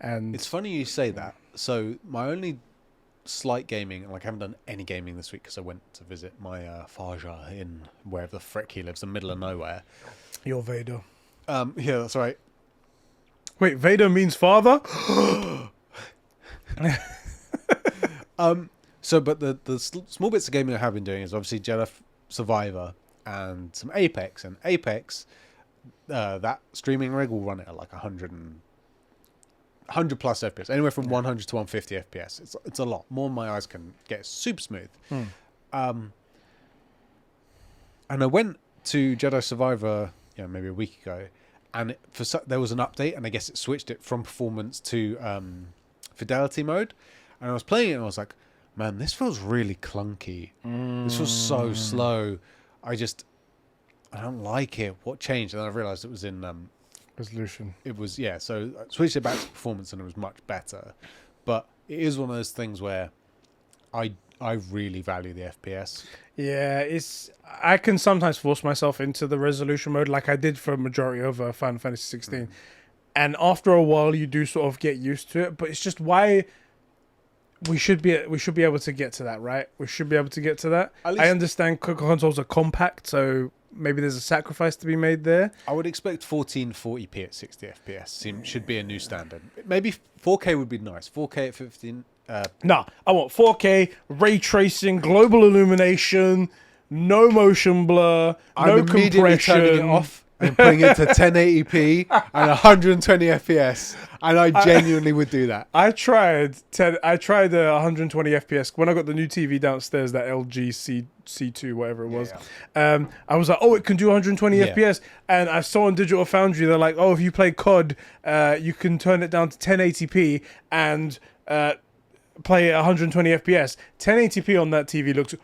And it's funny you say that. So my only slight gaming, like I haven't done any gaming this week because I went to visit my Faja in wherever the frick he lives, in the middle of nowhere. You're Vader. Yeah, that's right. Wait, Vader means father? So, but the small bits of gaming I have been doing is obviously Jedi Survivor and some Apex. And Apex, that streaming rig will run it at like 100 plus FPS, anywhere from 100 to 150 FPS. It's a lot more than my eyes can get. Super smooth. And I went to Jedi Survivor, maybe a week ago, and there was an update, and I guess it switched it from performance to fidelity mode. And I was playing it, and I was like, man, this feels really clunky. This feels so slow. I don't like it. What changed? And then I realized it was in resolution. It was, so I switched it back to performance, and it was much better. But it is one of those things where I really value the FPS. Yeah, I can sometimes force myself into the resolution mode like I did for a majority of Final Fantasy 16. And after a while you do sort of get used to it, but it's just why we should be able to get to that, right? We should be able to get to that. I understand consoles are compact, so maybe there's a sacrifice to be made there. I would expect 1440p at 60 FPS should be a new standard. Maybe 4K would be nice. 4K at 15. Nah, I want 4K, ray tracing, global illumination, no motion blur, no compression. Turning it off and putting it to 1080p and 120 FPS, and I genuinely would do that. I tried 120 FPS when I got the new TV downstairs, that LG C2, whatever it was. Yeah. I was like, oh, it can do 120 FPS, and I saw on Digital Foundry they're like, oh, if you play COD, you can turn it down to 1080p and play at 120 FPS. 1080p on that TV looks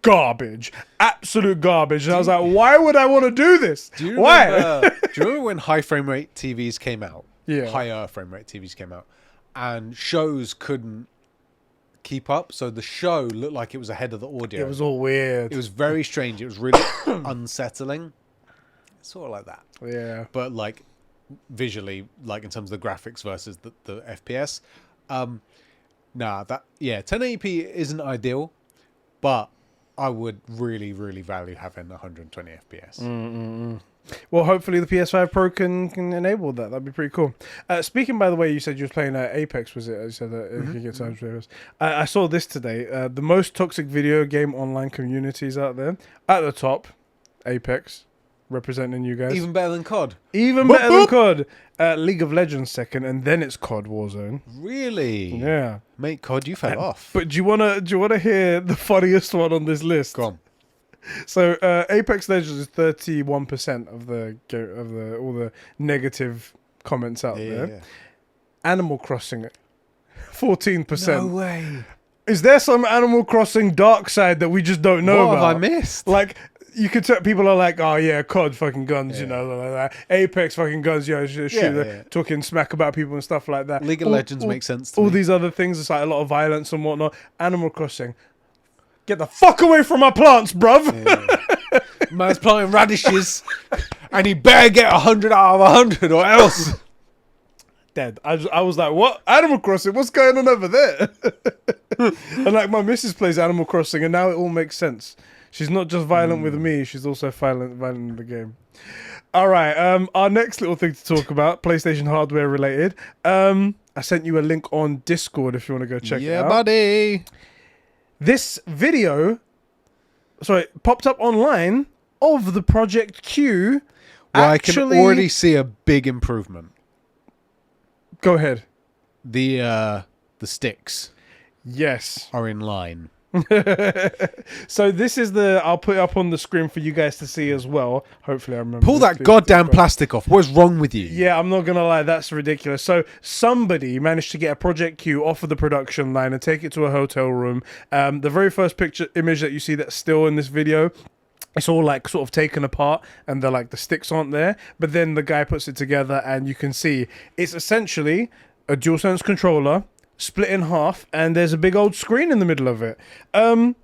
garbage, absolute garbage. And I was like, why would I want to do this? Do you remember, why? Do you remember when high frame rate TVs came out? Yeah. Higher frame rate TVs came out, and shows couldn't keep up. So the show looked like it was ahead of the audio. It was all weird. It was very strange. It was really unsettling. Sort of like that. Yeah. But like visually, like in terms of the graphics versus the FPS. 1080p isn't ideal, but I would really, really value having 120 FPS. Well, hopefully the PS5 Pro can enable that. That'd be pretty cool. Speaking, by the way, you said you were playing Apex, was it? You said that if you get time to I saw this today. The most toxic video game online communities out there. At the top, Apex, representing you guys. Even better than COD. Even better than COD. League of Legends second, and then it's COD Warzone. Really? Yeah. Mate, COD, you fell off. But do you wanna hear the funniest one on this list? Go on. So Apex Legends is 31% of all the negative comments out there. Yeah. Animal Crossing, 14%. No way. Is there some Animal Crossing dark side that we just don't know about? What have I missed? Like, you could tell people are like, oh yeah, COD fucking guns, like that. Apex fucking guns, talking smack about people and stuff like that. League of Legends makes sense to me. All these other things, it's like a lot of violence and whatnot. Animal Crossing, get the fuck away from my plants, bruv. Yeah. Man's planting radishes, and he better get 100 out of 100 or else. dead. I was like, what? Animal Crossing? What's going on over there? And like my missus plays Animal Crossing, and now it all makes sense. She's not just violent with me; she's also violent in the game. All right. Our next little thing to talk about, PlayStation hardware related. I sent you a link on Discord if you want to go check it out. Yeah, buddy. This video, popped up online of the Project Q. Well, I can already see a big improvement. Go ahead. The sticks Yes. are in line. So this is I'll put it up on the screen for you guys to see as well. Hopefully I remember. Pull that goddamn plastic off. What's wrong with you? Yeah, I'm not going to lie. That's ridiculous. So somebody managed to get a Project Q off of the production line and take it to a hotel room. The very first image that you see that's still in this video, it's all like sort of taken apart and the sticks aren't there. But then the guy puts it together and you can see it's essentially a DualSense controller split in half, and there's a big old screen in the middle of it. In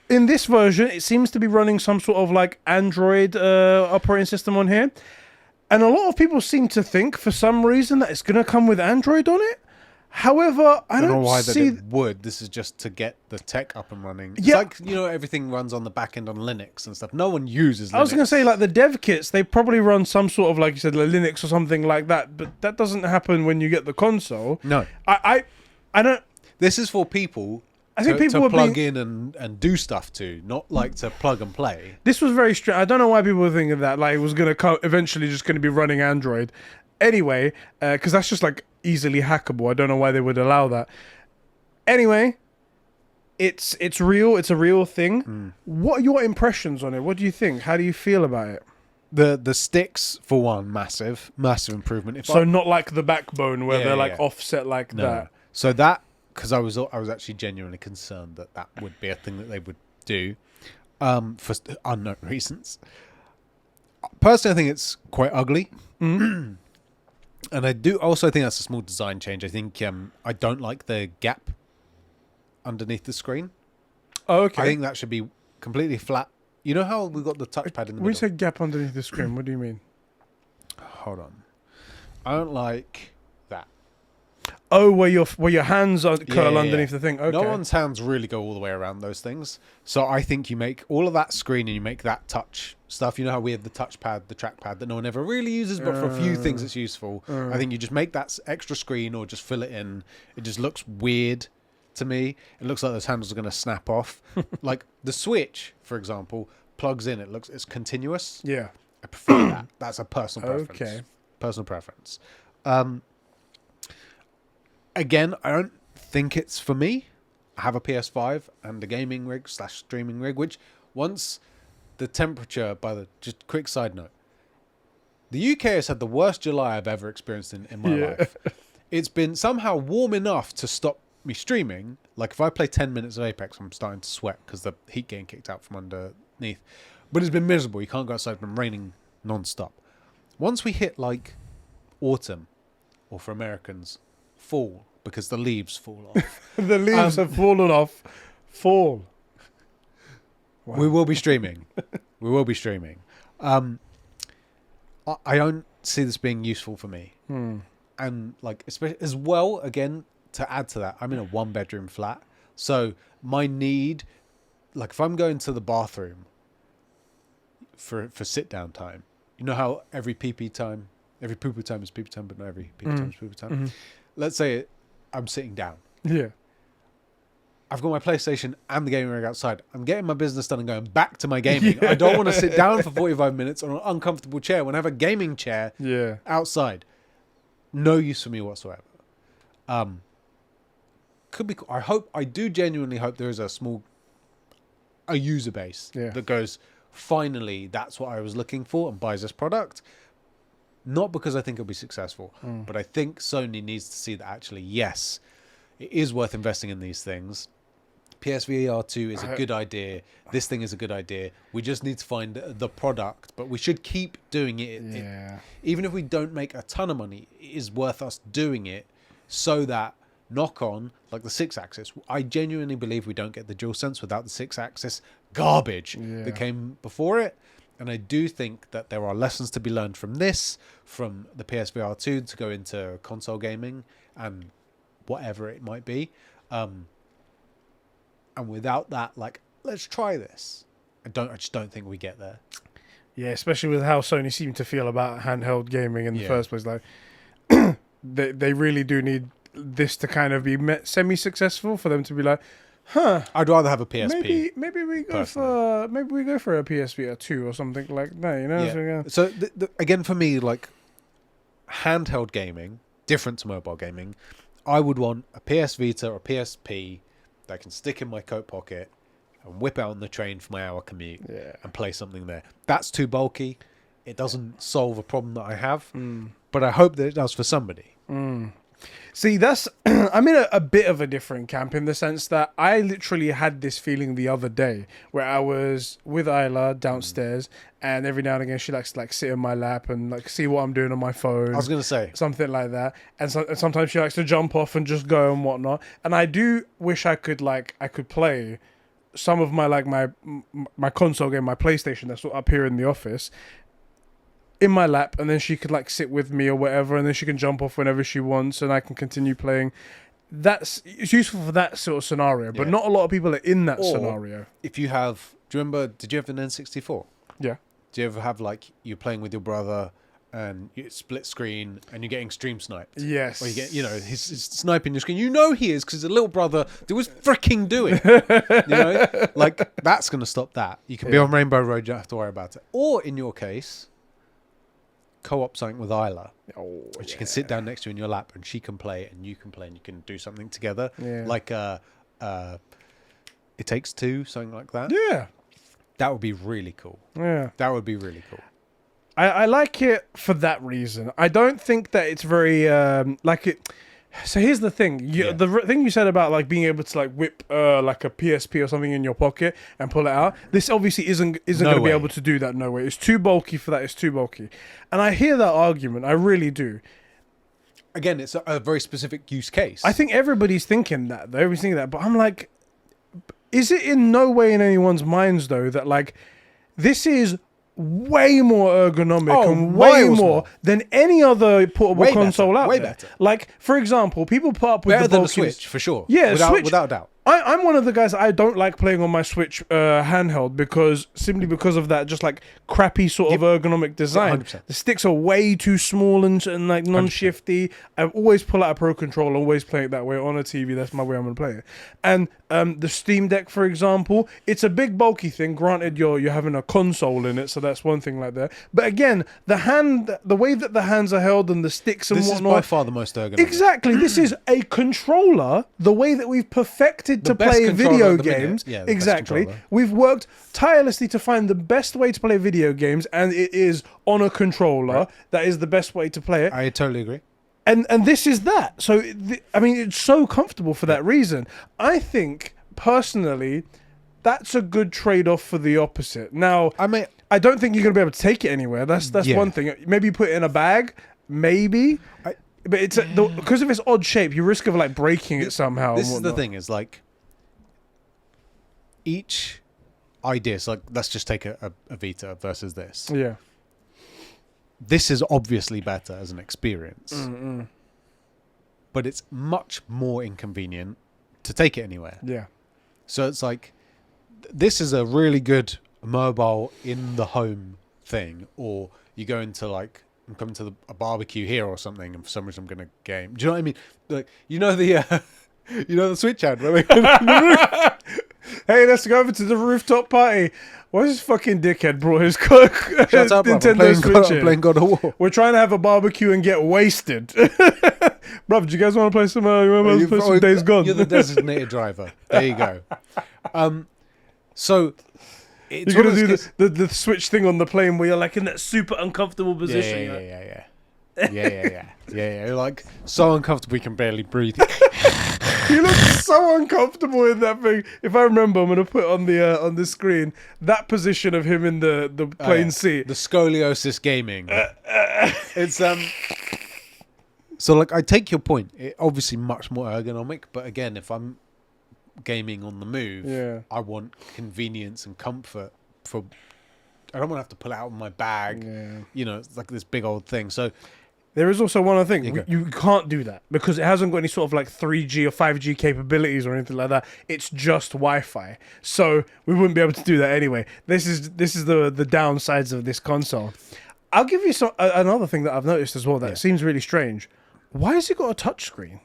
this version, it seems to be running some sort of like Android operating system on here. And a lot of people seem to think, for some reason, that it's going to come with Android on it. However, I don't know why see... that it would. This is just to get the tech up and running. It's Yeah. like, everything runs on the back end on Linux and stuff. No one uses Linux. I was going to say, like, the dev kits, they probably run some sort of, like you said, like Linux or something like that. But that doesn't happen when you get the console. No. I don't... This is for people... I think people to were plug being... in and do stuff to, not like to plug and play. This was very strange. I don't know why people were thinking that. Like, it was going to eventually just going to be running Android. Anyway, because that's just like easily hackable. I don't know why they would allow that. Anyway, it's real. It's a real thing. What are your impressions on it? What do you think? How do you feel about it? The sticks, for one, massive improvement. Not like the backbone where they're like offset like that. So that, because I was actually genuinely concerned that would be a thing that they would do, for unknown reasons. Personally, I think it's quite ugly. And I do also think that's a small design change. I think I don't like the gap underneath the screen. Oh, okay. I think that should be completely flat. You know how we've got the touchpad in the middle? When you say gap underneath the screen, what do you mean? Hold on. I don't like that. Oh, where your hands are curl underneath the thing. Okay. No one's hands really go all the way around those things. So I think you make all of that screen and you make that touch stuff. You know how we have the touchpad, the trackpad that no one ever really uses, but for a few things it's useful. I think you just make that extra screen or just fill it in. It just looks weird to me. It looks like those handles are going to snap off. Like the Switch, for example, plugs in. It's continuous. Yeah. I prefer that. That's a personal preference. Okay. Personal preference. Again, I don't think it's for me. I have a PS5 and a gaming rig / streaming rig, which once the temperature, just quick side note, the UK has had the worst July I've ever experienced in my life. It's been somehow warm enough to stop me streaming. Like if I play 10 minutes of Apex, I'm starting to sweat because the heat getting kicked out from underneath. But it's been miserable. You can't go outside. It's been raining non-stop. Once we hit like autumn, or for Americans, fall, because the leaves fall off. The leaves have fallen off. Fall. Wow. We will be streaming. We will be streaming. I don't see this being useful for me. And like, especially as well, again, to add to that, I'm in a 1-bedroom flat. So my need, like if I'm going to the bathroom for sit down time, you know how every pee-pee time, every poo-poo time is pee-pee time, but not every pee-pee time is poo-poo time. Mm-hmm. Let's say I'm sitting down. Yeah. I've got my PlayStation and the gaming rig outside. I'm getting my business done and going back to my gaming. I don't want to sit down for 45 minutes on an uncomfortable chair when I have a gaming chair outside. No use for me whatsoever. Could be. I do genuinely hope there is a user base that goes, finally, that's what I was looking for, and buys this product. Not because I think it'll be successful, but I think Sony needs to see that actually, yes, it is worth investing in these things. PSVR 2 is a good idea. This thing is a good idea. We just need to find the product, but we should keep doing it. Even if we don't make a ton of money, it is worth us doing it so that knock on, like the 6-axis. I genuinely believe we don't get the DualSense without the 6-axis garbage that came before it. And I do think that there are lessons to be learned from this, from the PSVR 2 to go into console gaming and whatever it might be. And without that, like, let's try this. I just don't think we get there. Yeah, especially with how Sony seem to feel about handheld gaming in the first place. Like, they really do need this to kind of be semi-successful for them to be like, huh. I'd rather have a PSP. Maybe we go for a PSVR 2 or something like that. You know. Yeah. So again, for me, like handheld gaming, different to mobile gaming, I would want a PS Vita or a PSP that I can stick in my coat pocket and whip out on the train for my hour commute and play something there. That's too bulky. It doesn't solve a problem that I have, but I hope that it does for somebody. See, that's I'm in a bit of a different camp in the sense that I literally had this feeling the other day where I was with Isla downstairs, and every now and again she likes to like sit in my lap and like see what I'm doing on my phone. I was gonna say something like that, and sometimes she likes to jump off and just go and whatnot. And I do wish I could play some of my my console game, my PlayStation that's up here in the office, in my lap, and then she could like sit with me or whatever, and then she can jump off whenever she wants and I can continue playing. It's useful for that sort of scenario, but not a lot of people are in that scenario. If you have, do you remember, did you have an N64? Yeah. Do you ever have like you're playing with your brother and you split screen and you're getting stream sniped? Yes. Or you get, he's sniping your screen. You know he is because the little brother that was freaking doing. Like that's going to stop that. You can be on Rainbow Road, you don't have to worry about it. Or in your case, co-op something with Isla, which you can sit down next to you in your lap and she can play and you can do something together, like It Takes Two, something like that. Yeah, that would be really cool. That would be really cool. I like it for that reason. I don't think that it's very like it. So here's the thing. The thing you said about like being able to like whip like a PSP or something in your pocket and pull it out. This obviously isn't going to be able to do that. No way. It's too bulky for that. It's too bulky. And I hear that argument. I really do. Again, it's a very specific use case. I think everybody's thinking that. Everybody's thinking that. But I'm like, is it in no way in anyone's minds though that like this is way more ergonomic and way more than any other portable console out there. Better. Like, for example, people put up with better the than a Switch for sure. Yeah, without a doubt. I'm one of the guys I don't like playing on my Switch handheld because of that just like crappy sort of ergonomic design. 100%. The sticks are way too small and like non-shifty. 100%. I always pull out a Pro Controller, always play it that way on a TV. That's my way I'm gonna play it. And the Steam Deck, for example, it's a big bulky thing. Granted, you're having a console in it, so that's one thing like that. But again, the way that the hands are held and the sticks and whatnot, this is by far the most ergonomic. Exactly, this is a controller. The way that we've perfected to play video games. Yeah, exactly. We've worked tirelessly to find the best way to play video games, and it is on a controller. Right. That is the best way to play it. I totally agree. And this is that. So, I mean, it's so comfortable for that reason. I think, personally, that's a good trade-off for the opposite. Now, I don't think you're going to be able to take it anywhere. That's one thing. Maybe you put it in a bag. Maybe. But it's because of its odd shape, you risk of like breaking it somehow. This is the thing: is like each idea. So like, let's just take a Vita versus this. Yeah, this is obviously better as an experience, but it's much more inconvenient to take it anywhere. Yeah, so it's like this is a really good mobile in the home thing, or you go into like. I'm coming to a barbecue here or something, and for some reason I'm going to game. Do you know what I mean? Like, the Switch ad. Where hey, let's go over to the rooftop party. Why this fucking dickhead brought his Nintendo Switch in? Playing God of War. We're trying to have a barbecue and get wasted. Bruv, do you guys want to play some Days Gone? You're the designated driver. There you go. So... You're going to do the Switch thing on the plane where you're like in that super uncomfortable position. Yeah. You're like so uncomfortable you can barely breathe. You look so uncomfortable in that thing. If I remember, I'm going to put on the screen that position of him in the plane seat. The scoliosis gaming. It's So like I take your point. It obviously much more ergonomic, but again, if I'm gaming on the move, I want convenience and comfort for I don't want to have to pull it out of my bag. Yeah. You know, it's like this big old thing. So There is also one other thing. Yeah, go. You can't do that because it hasn't got any sort of like 3G or 5G capabilities or anything like that. It's just Wi-Fi. So we wouldn't be able to do that anyway. This is the downsides of this console. I'll give you another thing that I've noticed as well that seems really strange. Why has it got a touchscreen?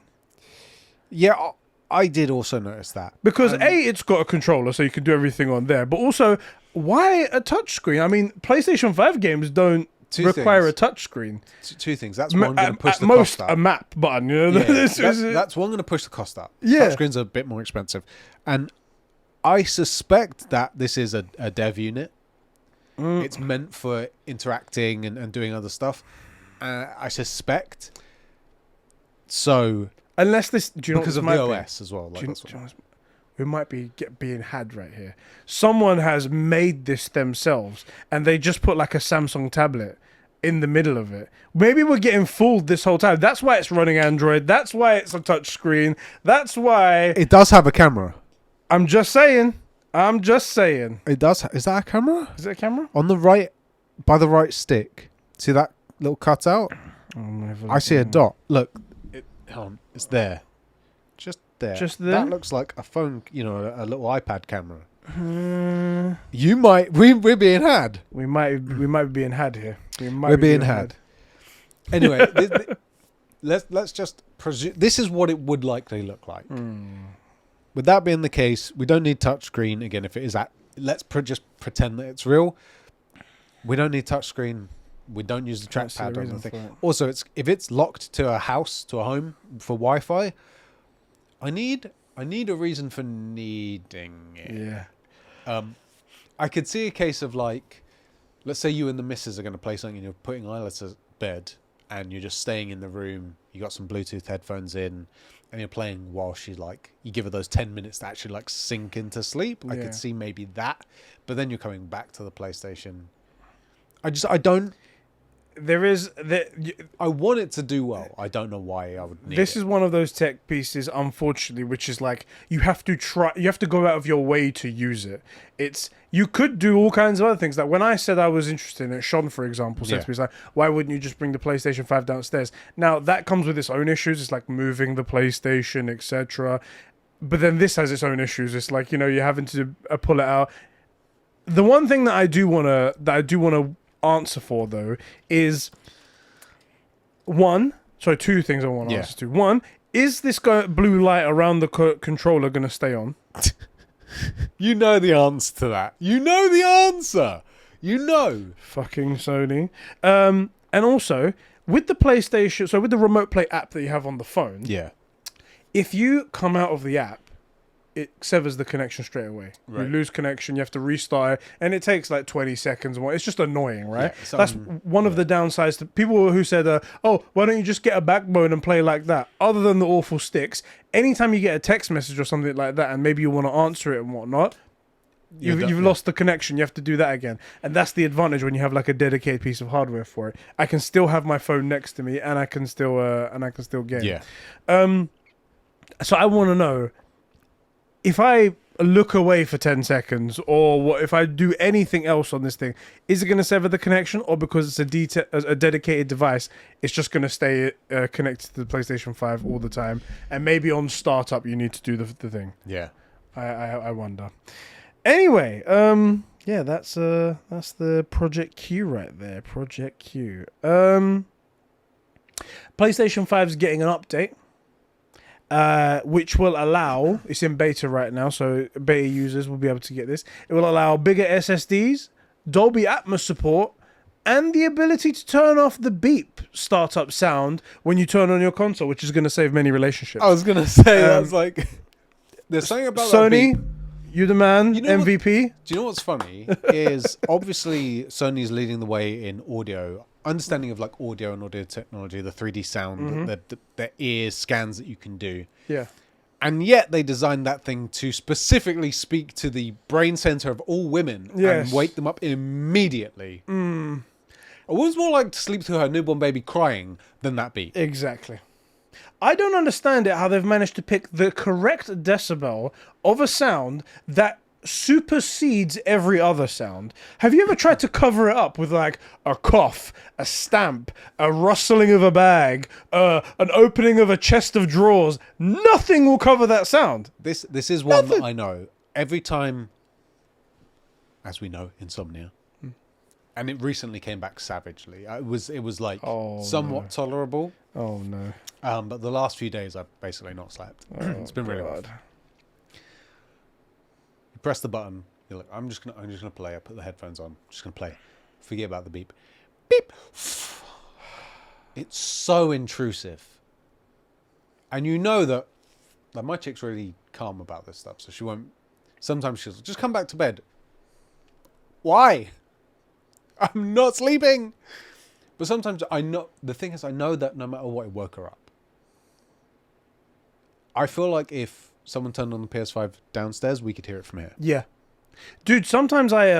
yeah, I did also notice that. Because it's got a controller, so you can do everything on there. But also, why a touchscreen? I mean, PlayStation 5 games don't require a touchscreen. Two things. That's one going to push at the most cost up. a map button. You know, Yeah, that's one going to push the cost up. Yeah. Touchscreens are a bit more expensive, and I suspect that this is a dev unit. It's meant for interacting and doing other stuff. I suspect. So unless this, do you know because what of this the might be? OS as well. Like Do you that's know, we might be being had right here. Someone has made this themselves, and they just put like a Samsung tablet in the middle of it. Maybe we're getting fooled this whole time. That's why it's running Android. That's why it's a touch screen. That's why it does have a camera. I'm just saying. It does. Is that a camera? Is it a camera? On the right, by the right stick. See that little cutout? I see a dot. Look, it's there. Just there. Just there? That looks like a phone, you know, a little iPad camera. You might. We're being had. We might be being had here. We're being had. Anyway, let's just presume this is what it would likely look like. With that being the case, we don't need touchscreen again. If it is that, let's just pretend that it's real. We don't need touchscreen. We don't use the trackpad or anything. Also, if it's locked to a house, to a home for Wi-Fi, I need a reason for needing it. Yeah. I could see a case of like, let's say you and the missus are going to play something and you're putting Isla to bed and you're just staying in the room. You got some Bluetooth headphones in and you're playing while she's like, you give her those 10 minutes to actually like sink into sleep. I could see maybe that, but then you're coming back to the PlayStation. I don't. I want it to do well. I don't know why I would need This is one of those tech pieces, unfortunately, which is like you have to go out of your way to use it. You could do all kinds of other things. Like when I said I was interested in it, Sean, for example, said to me, he's like, why wouldn't you just bring the PlayStation 5 downstairs? Now that comes with its own issues. It's like moving the PlayStation, etc. But then this has its own issues. It's like, you know, you're having to pull it out. The one thing that I do want to answer for though is two things I want to answer to. One, is this blue light around the controller going to stay on? You know the answer to that. You know the answer. You know. Fucking Sony. And also, with the PlayStation, so with the Remote Play app that you have on the phone, if you come out of the app, it severs the connection straight away. Right. You lose connection, you have to restart it, and it takes like 20 seconds more. It's just annoying, right? Yeah, that's one of the downsides to people who said, oh, why don't you just get a backbone and play like that? Other than the awful sticks, anytime you get a text message or something like that, and maybe you want to answer it and whatnot, you've lost the connection. You have to do that again. And that's the advantage when you have like a dedicated piece of hardware for it. I can still have my phone next to me, and I can still game. Yeah. So I want to know, if I look away for 10 seconds, or if I do anything else on this thing, is it going to sever the connection, or because it's a dedicated device, it's just going to stay connected to the PlayStation 5 all the time? And maybe on startup, you need to do the thing. Yeah. I wonder. Anyway, that's the Project Q right there. Project Q. PlayStation 5's getting an update. Which will allow, it's in beta right now, so beta users will be able to get this. It will allow bigger SSDs, Dolby Atmos support, and the ability to turn off the beep startup sound when you turn on your console, which is going to save many relationships. I was going to say, that's like, there's something about Sony, that beep. You the man, MVP. Do you know what's funny? Is obviously Sony's leading the way in audio. Understanding of like audio and audio technology, the 3D sound, the ear scans that you can do. Yeah. And yet they designed that thing to specifically speak to the brain center of all women and wake them up immediately. It was more like to sleep through her newborn baby crying than that beat. Exactly. I don't understand how they've managed to pick the correct decibel of a sound that supersedes every other sound. Have you ever tried to cover it up with like a cough, a stamp, a rustling of a bag, an opening of a chest of drawers? Nothing will cover that sound. This is one that I know. Every time, as we know, insomnia, and it recently came back savagely. It was like somewhat tolerable. Oh no! But the last few days I've basically not slept. It's been really hard. You press the button. You're like, I'm just gonna play. I put the headphones on. Just gonna play. Forget about the beep. Beep. It's so intrusive. And you know that, like, my chick's really calm about this stuff, so she won't. Sometimes she'll just come back to bed. Why? I'm not sleeping. But sometimes I know. The thing is, I know that no matter what, it woke her up. I feel like if someone turned on the PS5 downstairs, we could hear it from here. Yeah, dude. Sometimes I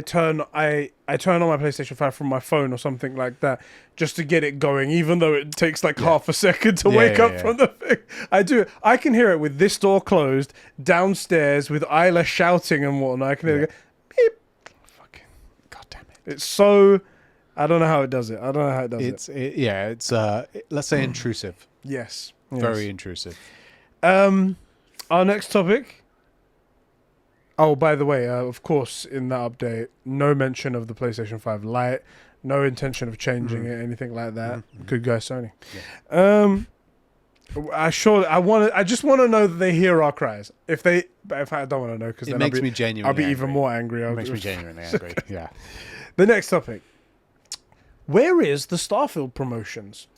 turn on my PlayStation 5 from my phone or something like that just to get it going, even though it takes like half a second to wake up from the thing. I do. I can hear it with this door closed downstairs with Isla shouting and whatnot. I can hear it go, beep. Fucking goddamn it! It's so. I don't know how it does it. It's let's say intrusive. Yes. Very intrusive. Our next topic. Oh, by the way, of course, in that update, no mention of the PlayStation 5 Lite, no intention of changing it, anything like that. Good guy, Sony. Yeah. I just want to know that they hear our cries. If I don't want to know, because it makes me genuinely. I'll be even more angry. It makes me genuinely angry. Yeah. The next topic. Where is the Starfield promotions?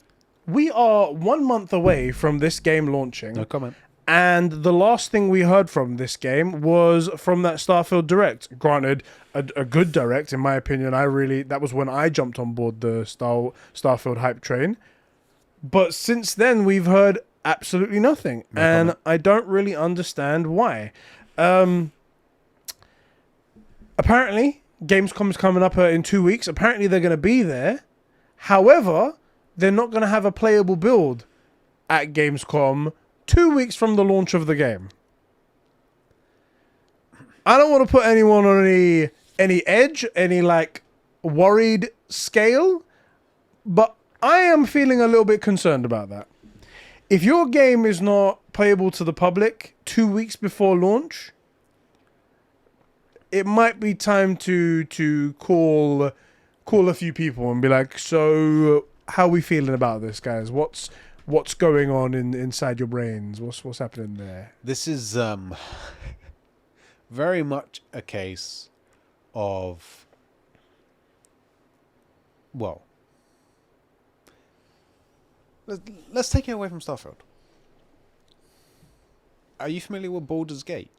We are 1 month away from this game launching. No comment. And the last thing we heard from this game was from that Starfield Direct. Granted, a good Direct, in my opinion. That was when I jumped on board the Starfield hype train. But since then, we've heard absolutely nothing. No and comment. I don't really understand why. Apparently, Gamescom's coming up in 2 weeks. Apparently, they're going to be there. However, they're not going to have a playable build at Gamescom 2 weeks from the launch of the game. I don't want to put anyone on any edge, any like worried scale, but I am feeling a little bit concerned about that. If your game is not playable to the public 2 weeks before launch, it might be time to call a few people and be like, so how are we feeling about this, guys? What's going on inside your brains? What's happening there? This is very much a case of, well, let's take it away from Starfield. Are you familiar with Baldur's Gate?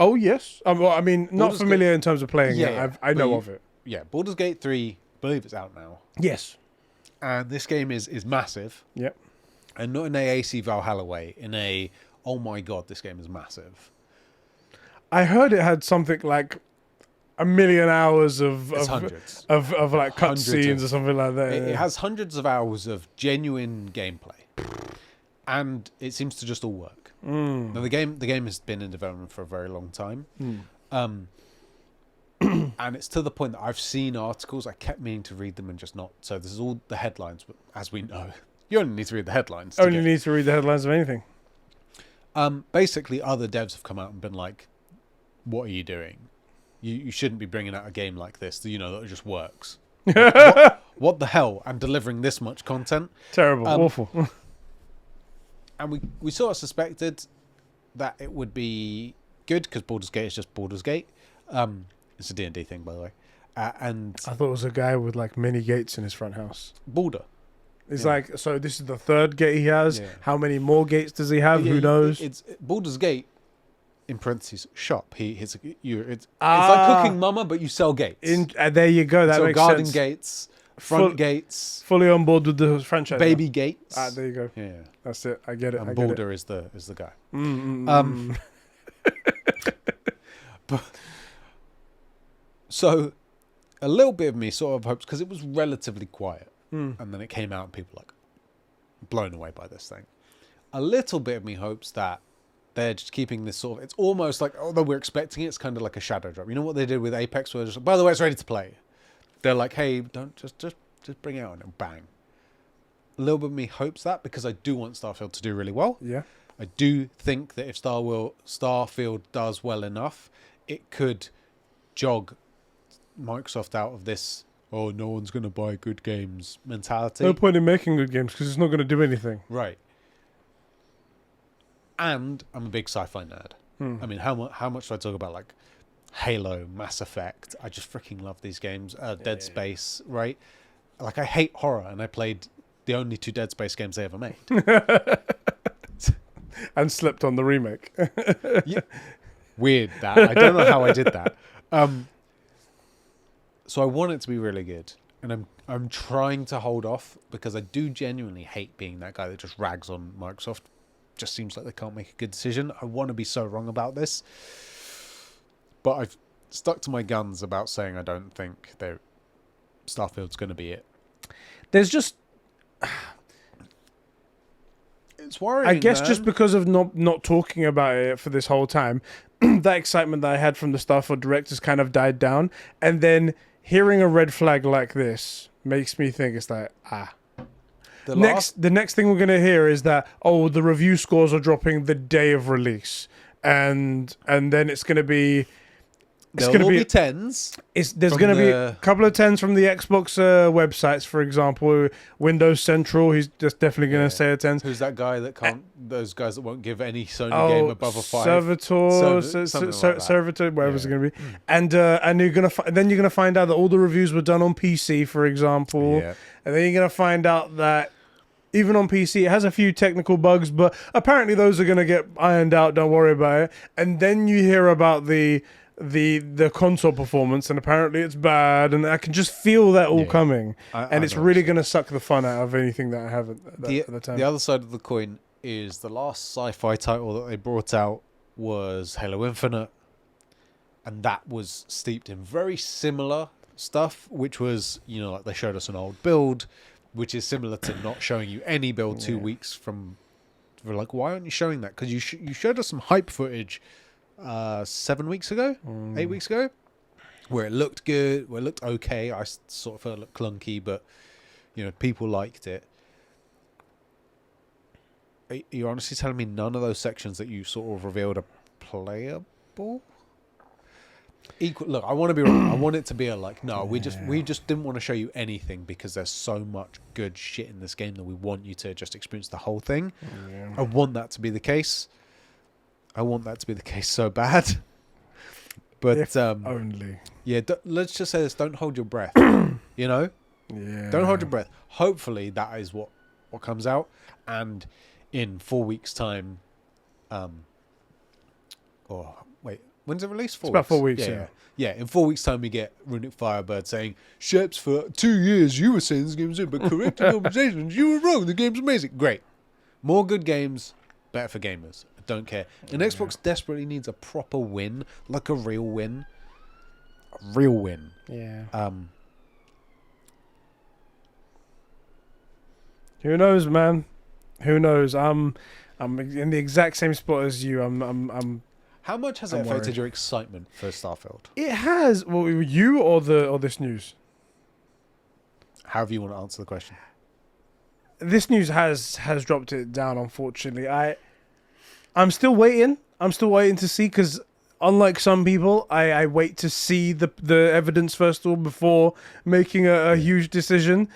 Oh, yes. Well, I mean, not familiar in terms of playing it. I know of it. Yeah, Baldur's Gate 3, I believe it's out now. Yes. And this game is massive. Yep. And not in a AC Valhalla way, in a, oh my god, this game is massive. I heard it had something like 1 million hours of hundreds. of like cutscenes or something like that. It has hundreds of hours of genuine gameplay. And it seems to just all work. Now, the game has been in development for a very long time. And it's to the point that I've seen articles. I kept meaning to read them and just not. So this is all the headlines, but as we know, you only need to read the headlines. Need to read the headlines of anything. Basically, other devs have come out and been like, what are you doing? You shouldn't be bringing out a game like this, that it just works. Like, what the hell? I'm delivering this much content. Terrible. Awful. And we sort of suspected that it would be good, because Baldur's Gate is just Baldur's Gate. It's a D&D thing, by the way. And I thought it was a guy with like many gates in his front house. Baldur. It's like, so this is the third gate he has. Yeah. How many more gates does he have? Who knows? It's Baldur's Gate, in parentheses, shop. It's like Cooking Mama, but you sell gates. There you go. That makes garden sense. Gates, front gates. Fully on board with the franchise. Baby gates. There you go. Yeah. That's it. I get it. And Baldur is the guy. But so a little bit of me sort of hopes, because it was relatively quiet, and then it came out and people were like blown away by this thing. A little bit of me hopes that they're just keeping this sort of... It's almost like, although we're expecting it, it's kind of like a shadow drop. You know what they did with Apex? Where just, by the way, it's ready to play. They're like, hey, don't just bring it out and bang. A little bit of me hopes that, because I do want Starfield to do really well. Yeah. I do think that if Starfield does well enough, it could jog Microsoft out of this, oh, no one's going to buy good games mentality. No point in making good games because it's not going to do anything. Right. And I'm a big sci-fi nerd. I mean, how much do I talk about, like, Halo, Mass Effect? I just freaking love these games. Dead Space, right? Like, I hate horror, and I played the only 2 Dead Space games they ever made. And slept on the remake. Yeah. Weird, that. I don't know how I did that. So I want it to be really good. And I'm trying to hold off, because I do genuinely hate being that guy that just rags on Microsoft. Just seems like they can't make a good decision. I want to be so wrong about this, but I've stuck to my guns about saying I don't think Starfield's going to be it. There's just, it's worrying. I guess, man. just because of not talking about it for this whole time, that excitement that I had from the Starfield Direct has kind of died down, and then hearing a red flag like this makes me think it's like, The next thing we're gonna hear is that, oh, the review scores are dropping the day of release, and then it's gonna be There'll be 10s. There's going to be a couple of 10s from the Xbox websites, for example. Windows Central, he's just definitely going to say a 10. Who's that guy that can't... those guys that won't give any Sony game above a 5? Servitor, whatever it's going to be. And you're going to then you're going to find out that all the reviews were done on PC, for example. Yeah. And then you're going to find out that even on PC, it has a few technical bugs, but apparently those are going to get ironed out. Don't worry about it. And then you hear about the console performance, and apparently it's bad, and I can just feel that all coming, and it's really going to suck the fun out of anything that I have at the time. The other side of the coin is the last sci-fi title that they brought out was Halo Infinite, and that was steeped in very similar stuff, which was, you know, like they showed us an old build, which is similar to not showing you any build 2 weeks from. We're like, why aren't you showing that? Because you showed us some hype footage 7 weeks ago, 8 weeks ago, where it looked good, where it looked okay. I sort of felt it looked clunky, but you know, people liked it. Are you honestly telling me none of those sections that you sort of revealed are playable? Look, I want to be wrong. I want it to be we just didn't want to show you anything because there's so much good shit in this game that we want you to just experience the whole thing. Yeah. I want that to be the case. I want that to be the case so bad. But if only. Yeah, let's just say this, don't hold your breath. You know? Yeah. Don't hold your breath. Hopefully that is what comes out, and in 4 weeks time when's it released? 4 weeks? About 4 weeks, yeah. In 4 weeks time we get Runic Firebird saying, Sheps, for 2 years you were saying this game's good, but correcting Conbrosations, you were wrong, the game's amazing. Great. More good games, better for gamers. I don't care. And Xbox desperately needs a proper win, like a real win. A real win. Yeah. Who knows, man? Who knows? I'm in the exact same spot as you. How much has it affected your excitement for Starfield? It has. Well, you or this news? However you want to answer the question. This news has dropped it down, unfortunately. I'm still waiting. I'm still waiting to see, because unlike some people, I wait to see the evidence first of all before making a huge decision.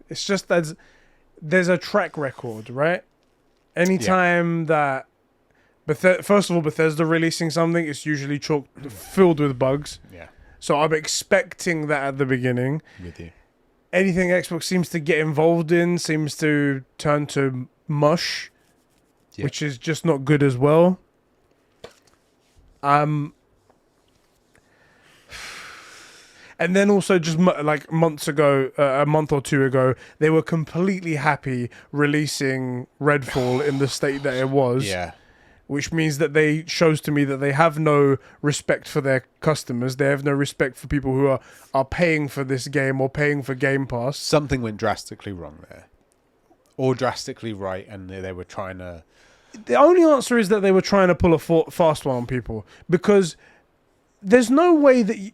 It's just that there's a track record, right? Anytime that first of all, Bethesda releasing something, it's usually filled with bugs. Yeah. So I'm expecting that at the beginning. With you. Anything Xbox seems to get involved in seems to turn to mush, which is just not good as well. And then also just like months ago, a month or two ago, they were completely happy releasing Redfall in the state that it was. Yeah. Which means that shows to me that they have no respect for their customers. They have no respect for people who are paying for this game or paying for Game Pass. Something went drastically wrong there. or drastically right, and they were trying to. The only answer is that they were trying to pull a fast one on people, because there's no way that.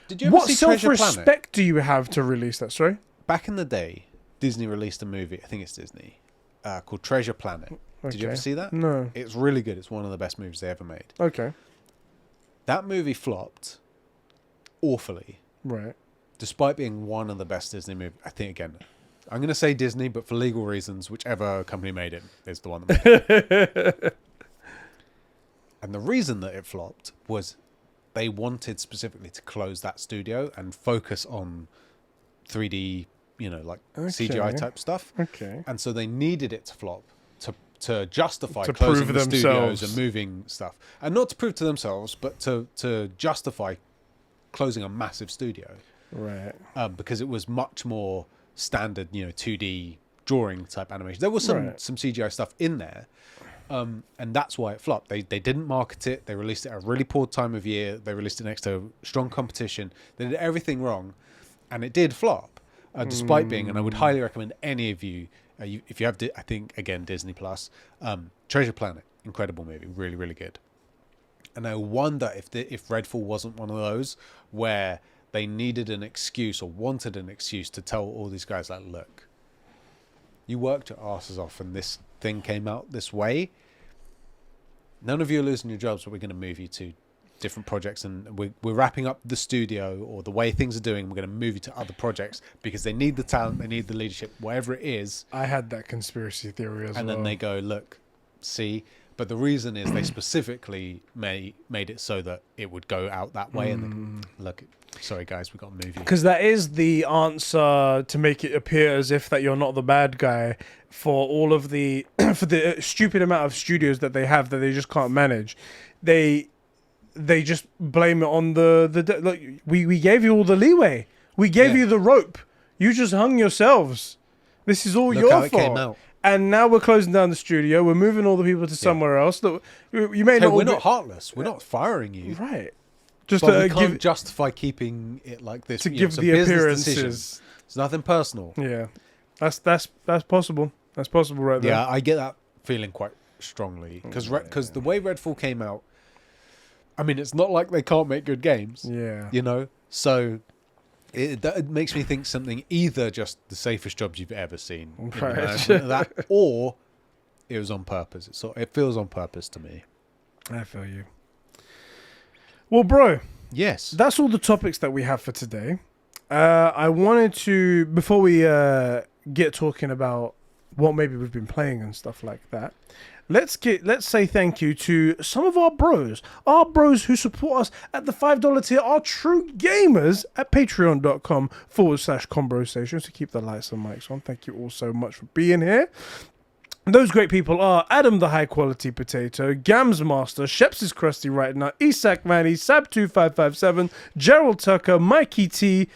Did you ever What see Treasure Planet? self-respect do you have to release that? Sorry. Back in the day, Disney released a movie. I think it's Disney, called Treasure Planet. Did you ever see that? No. It's really good. It's one of the best movies they ever made. Okay. That movie flopped awfully, Right. despite being one of the best Disney movies. I think, again, I'm going to say Disney, but for legal reasons, whichever company made it is the one that made it. And the reason that it flopped was they wanted specifically to close that studio and focus on 3D, CGI type stuff. Okay. And so they needed it to flop to justify To closing prove the themselves. studios and moving stuff. And not to prove to themselves, but to justify closing a massive studio. Right. Because it was much more standard, 2D drawing type animation. There was some CGI stuff in there. And that's why it flopped. They didn't market it. They released it at a really poor time of year. They released it next to strong competition. They did everything wrong. And it did flop, despite being, and I would highly recommend any of you, if you have, I think, again, Disney Plus, Treasure Planet, incredible movie, really, really good. And I wonder if Redfall wasn't one of those where they needed an excuse or wanted an excuse to tell all these guys, like, look, you worked your asses off and this thing came out this way. None of you are losing your jobs, but we're going to move you to different projects, and we're wrapping up the studio or the way things are doing. We're going to move you to other projects because they need the talent, they need the leadership, whatever it is. I had that conspiracy theory as well. And then they go, look, see, but the reason is they specifically made it so that it would go out that way. And look, sorry guys, we got to move you. Because that is the answer to make it appear as if that you're not the bad guy for all of the for the stupid amount of studios that they have that they just can't manage. They just blame it on the look, we gave you all the leeway. We gave you the rope. You just hung yourselves. This is all your how it fault. came out. And now we're closing down the studio. We're moving all the people to somewhere else. Look, you may not. We're not heartless. We're not firing you. Right. Just But we to can't give justify keeping it like this. to You know, give it's a the business appearances. decision. It's nothing personal. Yeah, that's possible. That's possible, right there. Yeah, I get that feeling quite strongly because the way Redfall came out, I mean, it's not like they can't make good games. Yeah. So it makes me think something, either just the safest jobs you've ever seen, in the Right. management of that, or it was on purpose. It feels on purpose to me. I feel you. Well, bro, Yes. that's all the topics that we have for today. I wanted to, before we get talking about what maybe we've been playing and stuff like that, let's say thank you to some of our bros who support us at the $5 tier, our true gamers at patreon.com/Conbrosations to keep the lights and mics on. Thank you all so much for being here. Those great people are Adam the High Quality Potato, Gams Master, Sheps is Crusty Right Now, Isak Manny, Sab2557, Gerald Tucker, Mikey T,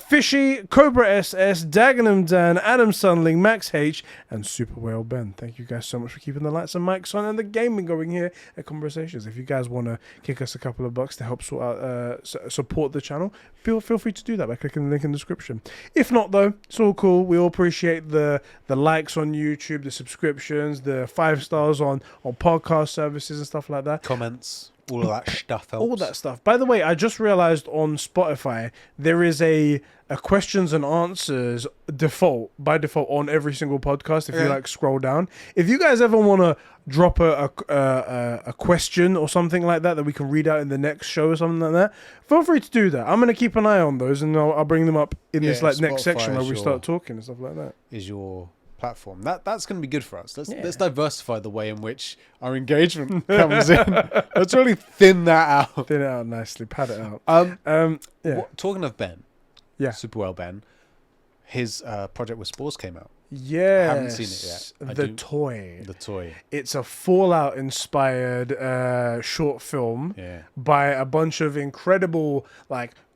Fishy, Cobra SS, Dagenham Dan, Adam Sunling, Max H, and Super Whale Ben. Thank you guys so much for keeping the lights and mics on and the gaming going here at Conversations. If you guys want to kick us a couple of bucks to help support the channel, feel free to do that by clicking the link in the description. If not, though, it's all cool. We all appreciate the likes on YouTube, the subscriptions, the 5 stars on podcast services and stuff like that. Comments, all of that stuff helps. All that stuff. By the way, I just realized on Spotify there is a questions and answers by default on every single podcast. If you scroll down, if you guys ever want to drop a question or something like that we can read out in the next show or something like that, feel free to do that. I'm gonna keep an eye on those and I'll bring them up in this next Spotify section where we start talking and stuff like that. Is your platform that's going to be good for us. Let's diversify the way in which our engagement comes in. Let's really thin that out. Thin it out nicely, pad it out. Talking of Ben, Yeah. super well Ben, his project with Spores came out. Yeah, Haven't seen it yet. The toy. It's a Fallout inspired short film by a bunch of incredible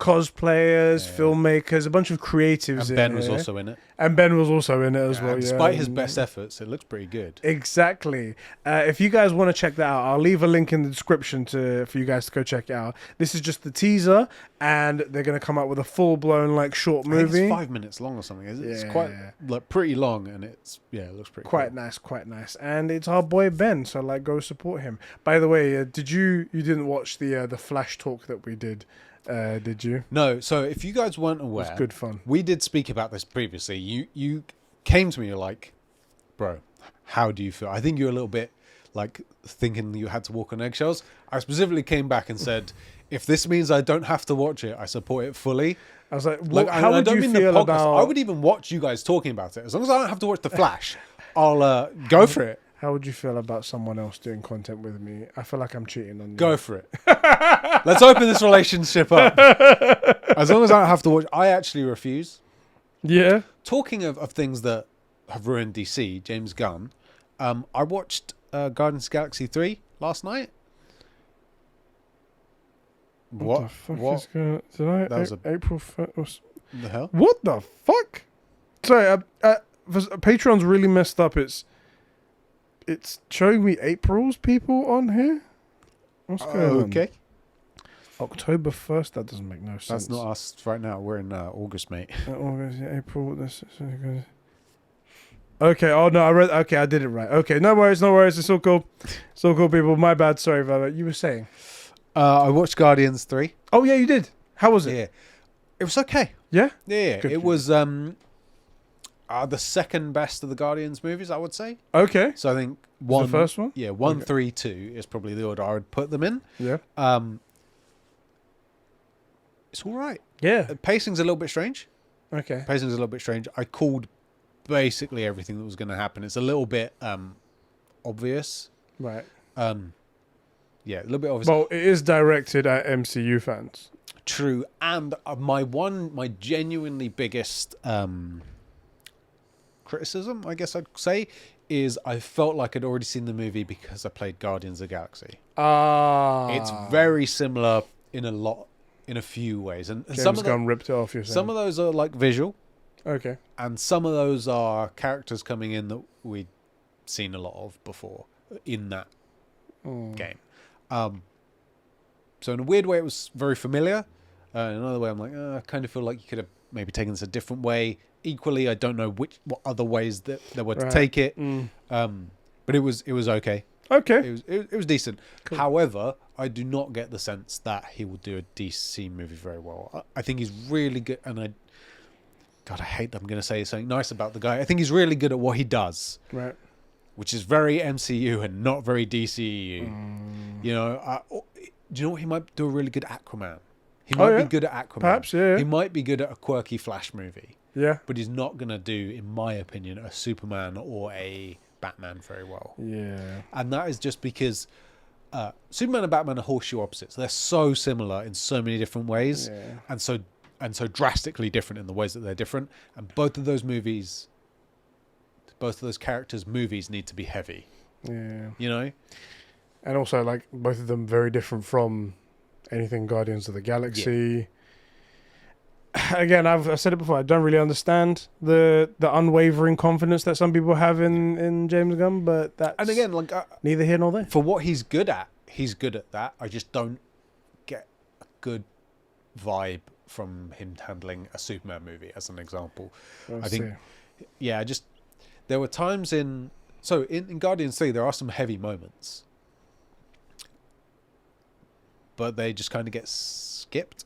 cosplayers, filmmakers, a bunch of creatives. And Ben was also in it. And Ben was also in it as well. Despite his best efforts, it looks pretty good. Exactly. If you guys want to check that out, I'll leave a link in the description for you guys to go check it out. This is just the teaser, and they're going to come out with a full blown short movie. I think it's 5 minutes long or something. It's quite pretty long. long, and it looks pretty Quite cool. nice. And it's our boy Ben, so like go support him. By the way, you didn't watch the Flash talk that we did you? No, so if you guys weren't It aware, was good fun. we did speak about this previously. You came to me, you're like, bro, how do you feel? I think you're a little bit like thinking you had to walk on eggshells. I specifically came back and said, if this means I don't have to watch it, I support it fully. I was like, how I would don't you mean feel the podcast. about? I would even watch you guys talking about it. As long as I don't have to watch The Flash, I'll go for it. How would you feel about someone else doing content with me? I feel like I'm cheating on you. Go for it. Let's open this relationship up. As long as I don't have to watch, I actually refuse. Yeah. Talking of things that have ruined DC, James Gunn, I watched Guardians of the Galaxy 3 last night. What the fuck is going on? That was April 1st. The hell? What the fuck? Sorry, Patreon's really messed up. It's showing me April's people on here. What's going on? Okay. October 1st? That doesn't make no sense. That's not us right now. We're in August, mate. August, yeah, April. Okay. Oh no, I read. Okay, I did it right. Okay, no worries. It's all cool. It's all cool, people. My bad. Sorry about that. You were saying. I watched Guardians 3. Oh yeah, you did. How was it? Yeah. It was okay. Yeah. Yeah. Good. It was the second best of the Guardians movies, I would say. Okay. So I think The first one. Yeah, 1, Okay. 3, 2 is probably the order I would put them in. Yeah. It's all right. Yeah. The pacing's a little bit strange. Okay. I called basically everything that was going to happen. It's a little bit obvious. Right. Yeah, a little bit obvious. Well, it is directed at MCU fans. True. And my genuinely biggest criticism, I guess I'd say, is I felt like I'd already seen the movie because I played Guardians of the Galaxy. It's very similar in a few ways, and James some of Gunn ripped it off. You're saying. some of those are like visual, Okay. and some of those are characters coming in that we'd seen a lot of before in that game. So in a weird way, it was very familiar. In another way, I'm like, I kind of feel like you could have maybe taken this a different way. Equally, I don't know what other ways that there were to take it. But it was okay. Okay. It was decent. Cool. However, I do not get the sense that he will do a DC movie very well. I think he's really good, and I hate that I'm going to say something nice about the guy. I think he's really good at what he does, Right. which is very MCU and not very DCEU. You know, do you know what? He might do a really good Aquaman. He might be good at Aquaman. Perhaps, yeah. He might be good at a quirky Flash movie. Yeah. But he's not going to do, in my opinion, a Superman or a Batman very well. Yeah. And that is just because Superman and Batman are horseshoe opposites. They're so similar in so many different ways, and so drastically different in the ways that they're different. And both of those characters' movies need to be heavy. Yeah. You know? And also, like, both of them very different from anything Guardians of the Galaxy. Again, I've said it before. I don't really understand the unwavering confidence that some people have in James Gunn, but that's And again, like neither here nor there. for what he's good at that. I just don't get a good vibe from him handling a Superman movie, as an example. I think, there were times in Guardians 3, there are some heavy moments, but they just kind of get skipped.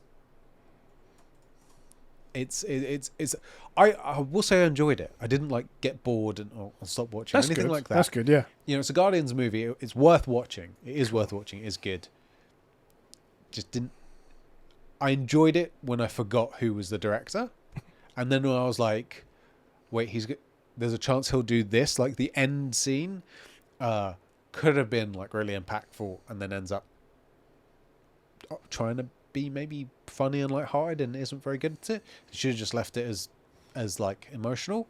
I will say I enjoyed it. I didn't like get bored or stop watching anything like that. That's good, yeah. You know, it's a Guardians movie. It's worth watching. It is worth watching. It is good. Just didn't. I enjoyed it when I forgot who was the director, and then when I was like, "Wait, there's a chance he'll do this." Like the end scene, could have been like really impactful, and then ends up trying to be maybe funny and lighthearted and isn't very good at it. He should have just left it as like emotional.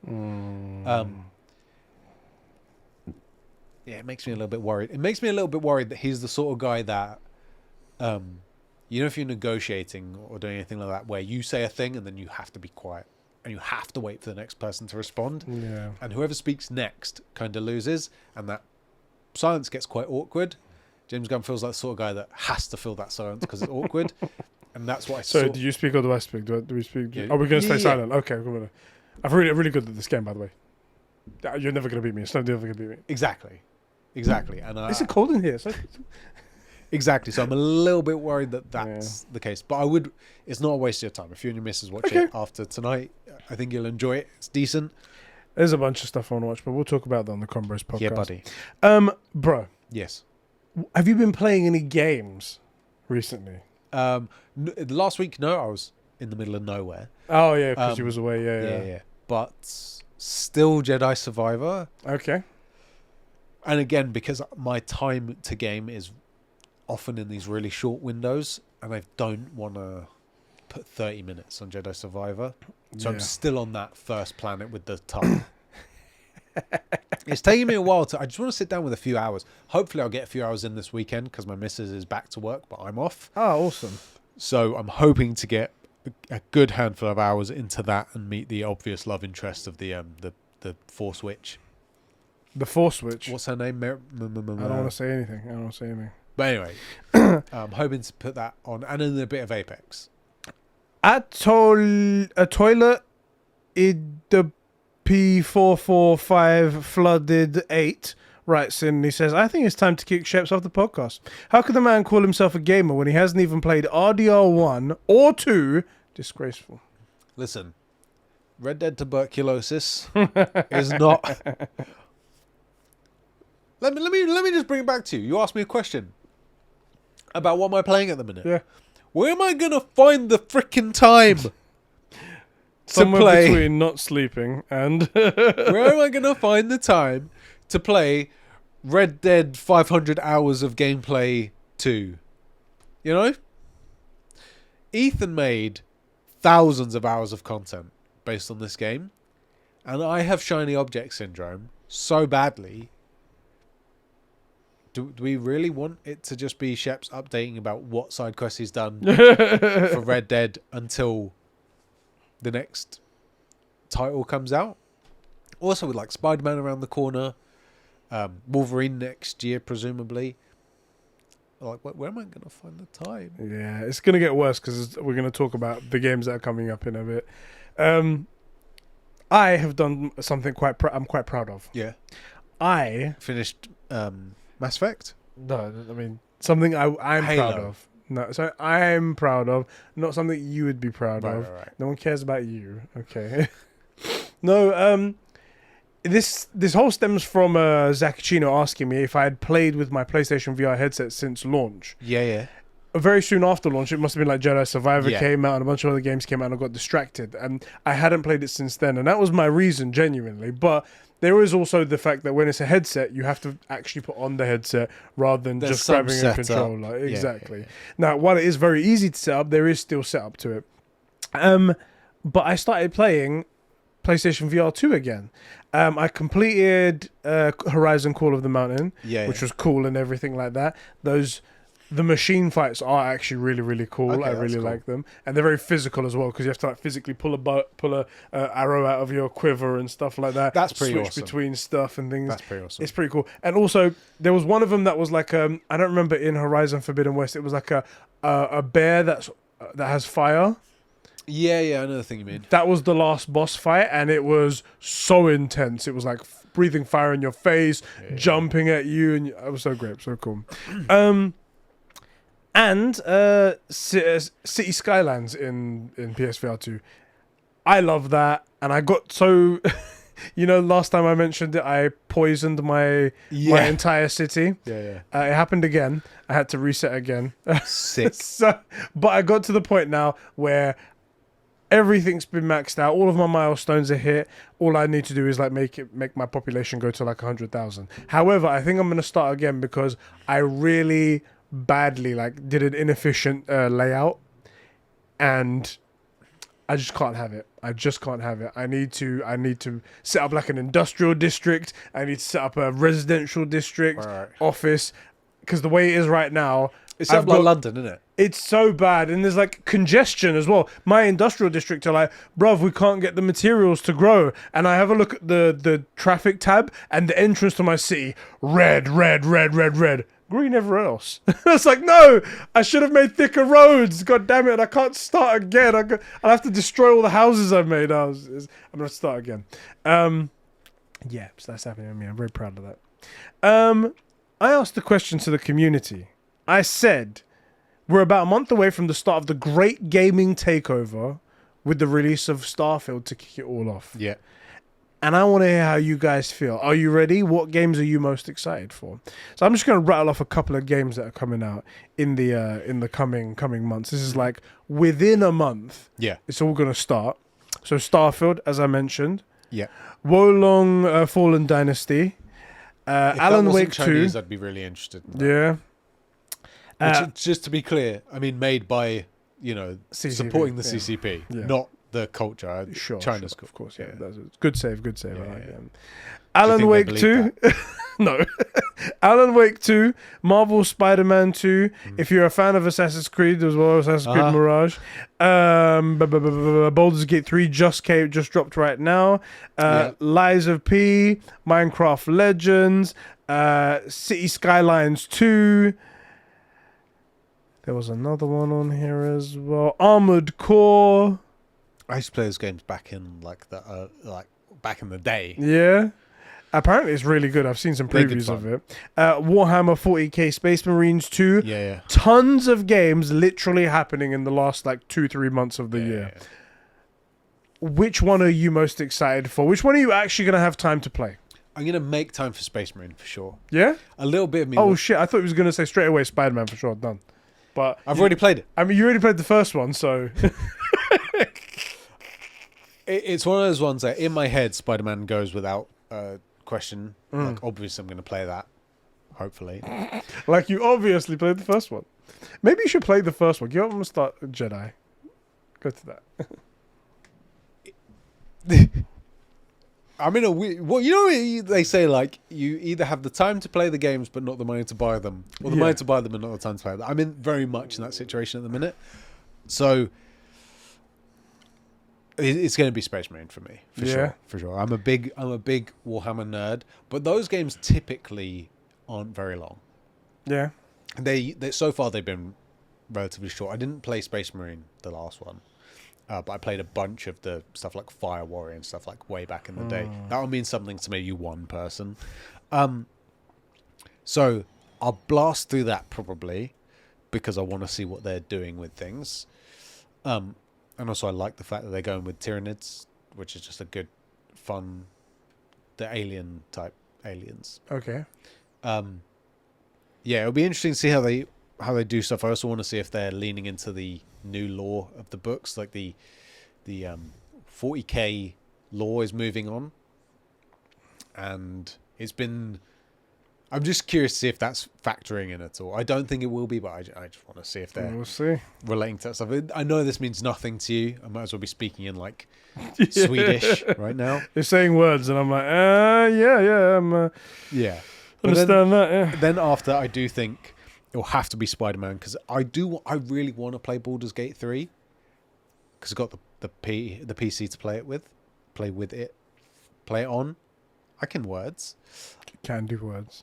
Yeah, it makes me a little bit worried. It makes me a little bit worried that he's the sort of guy that, you know, if you're negotiating or doing anything like that, where you say a thing and then you have to be quiet and you have to wait for the next person to respond. Yeah. And whoever speaks next kind of loses, and that silence gets quite awkward. James Gunn feels like the sort of guy that has to fill that silence because it's awkward, and that's what I saw. So, do you speak or do I speak? Do we speak? Yeah. Are we going to stay Yeah. silent? Okay, I'm really good at this game, by the way. You're never gonna beat me. It's never gonna beat me. Exactly. And Is it cold in here? exactly. So I'm a little bit worried that that's the case. But I would. It's not a waste of your time. If you and your missus watch it after tonight, I think you'll enjoy it. It's decent. There's a bunch of stuff I want to watch, but we'll talk about that on the Conbros podcast. Yeah, buddy. Bro. Yes. Have you been playing any games recently? Last week, no, I was in the middle of nowhere. Oh yeah, because you was away. Yeah. But still Jedi Survivor. Okay. And again, because my time to game is often in these really short windows, and I don't want to put 30 minutes on Jedi Survivor. So I'm still on that first planet with the tub. It's taking me a while I just want to sit down with a few hours. Hopefully I'll get a few hours in this weekend because my missus is back to work, but I'm off. Oh, awesome. So I'm hoping to get a good handful of hours into that and meet the obvious love interest of the Force Witch. The Force Witch? What's her name? I don't want to say anything. But anyway, I'm hoping to put that on, and then a bit of Apex. A toilet in the P445 flooded 8 writes in and he says, I think it's time to kick Sheps off the podcast. How could the man call himself a gamer when he hasn't even played RDR1 or 2? Disgraceful. Listen, Red Dead tuberculosis is not... Let me just bring it back to you. You asked me a question about what am I playing at the minute. Yeah. Where am I going to find the frickin' time Somewhere to play? Between not sleeping and... Where am I going to find the time to play Red Dead 500 hours of gameplay 2? You know? Ethan made thousands of hours of content based on this game, and I have shiny object syndrome so badly. Do we really want it to just be Sheps updating about what side quests he's done for Red Dead until the next title comes out? Also, with like Spider-Man around the corner, Wolverine next year, presumably. Like, where am I going to find the time? Yeah, it's going to get worse because we're going to talk about the games that are coming up in a bit. I have done something I'm quite proud of. Yeah. I finished Mass Effect? No, I mean, something I'm proud of. No, so I'm proud of, not something you would be proud of. Right. No one cares about you. Okay. No, this whole stems from Zacchino asking me if I had played with my PlayStation VR headset since launch. Yeah. Very soon after launch, it must have been like Jedi Survivor came out and a bunch of other games came out and I got distracted. And I hadn't played it since then. And that was my reason, genuinely. But there is also the fact that when it's a headset, you have to actually put on the headset rather than just grabbing a controller. Exactly. Yeah. Now, while it is very easy to set up, there is still setup to it. But I started playing PlayStation VR 2 again. I completed Horizon Call of the Mountain, which was cool and everything like that. The machine fights are actually really, really cool. Okay, I really like them, and they're very physical as well because you have to like physically pull a arrow out of your quiver and stuff like that. That's pretty switch awesome. Between stuff and things. That's pretty awesome. It's pretty cool. And also, there was one of them that was like I don't remember in Horizon Forbidden West. It was like a bear that has fire. Yeah, I know the thing you mean. That was the last boss fight, and it was so intense. It was like breathing fire in your face, jumping at you, and it was so great, so cool. And City Skylines in PSVR 2. I love that, and I got so... last time I mentioned it, I poisoned my entire city. Yeah. It happened again. I had to reset again. Sick. But I got to the point now where everything's been maxed out. All of my milestones are hit. All I need to do is like make my population go to like 100,000. However, I think I'm going to start again because I really... badly did an inefficient layout, and I just can't have it. I need to set up like an industrial district. I need to set up a residential district, office, because the way it is right now, it's up like London, isn't it? It's so bad, and there's like congestion as well. My industrial district are like, bruv, we can't get the materials to grow. And I have a look at the traffic tab, and the entrance to my city, red. Green everywhere else. It's like, no, I should have made thicker roads. God damn it. I can't start again. I'll have to destroy all the houses I've made. I'm going to start again. Yeah, so that's happening with me. I'm very proud of that. I asked the question to the community. I said, we're about a month away from the start of the great gaming takeover with the release of Starfield to kick it all off. Yeah. And I want to hear how you guys feel. Are you ready? What games are you most excited for? So I'm just going to rattle off a couple of games that are coming out in the coming months. This is like within a month. Yeah. It's all going to start. So Starfield, as I mentioned. Yeah. Wolong Fallen Dynasty. Alan Wake Chinese, 2. I'd be really interested. Yeah. Which, just to be clear, I mean, made by, CCP, supporting the CCP, Yeah. not the culture. Sure, China's sure, cool. of course. Yeah, that's a good save. Yeah, I like yeah. it. Alan think Wake they 2. believe No. Alan Wake 2, Marvel Spider-Man 2. If you're a fan of Assassin's Creed as well, Assassin's Creed Mirage. Baldur's Gate 3 just dropped right now. Lies of P, Minecraft Legends, City Skylines 2. There was another one on here as well. Armored Core. I used to play those games back in back in the day. Yeah. Apparently it's really good. I've seen some They're good previews of fun. it. Warhammer 40k Space Marines 2. Yeah. Tons of games literally happening in the last 2-3 months of the year. Yeah. Which one are you most excited for? Which one are you actually going to have time to play? I'm gonna make time for Space Marine for sure. Yeah? A little bit of me. Oh shit, I thought he was going to say straight away Spider-Man for sure. Done. But I've already played it. I mean, you already played the first one, so... It's one of those ones that in my head Spider-Man goes without question. Obviously I'm going to play that, hopefully. You obviously played the first one. Maybe you should play the first one. Give up and start Jedi. Go to that. I'm in a weird... Well, they say, you either have the time to play the games but not the money to buy them, or the money to buy them and not the time to play them. I'm in very much in that situation at the minute. So... It's going to be Space Marine for me, for sure. I'm a big Warhammer nerd, but those games typically aren't very long. Yeah. They so far they've been relatively short. I didn't play Space Marine the last one, but I played a bunch of the stuff like Fire Warrior and stuff way back in the day. That would mean something to maybe one person. So I'll blast through that probably because I want to see what they're doing with things. And also I like the fact that they're going with Tyranids, which is just a good, fun, the alien type aliens. Okay. It'll be interesting to see how they do stuff. I also want to see if they're leaning into the new lore of the books, like the 40k lore is moving on, and I'm just curious to see if that's factoring in at all. I don't think it will be, but I just want to see if they're relating to that stuff. I know this means nothing to you. I might as well be speaking in Swedish right now. You're saying words, and I'm like, yeah. Yeah. Understand that, yeah. Then after, I do think it'll have to be Spider-Man, because I really want to play Baldur's Gate 3, because I've got the PC to play it on. I can words. Can do words.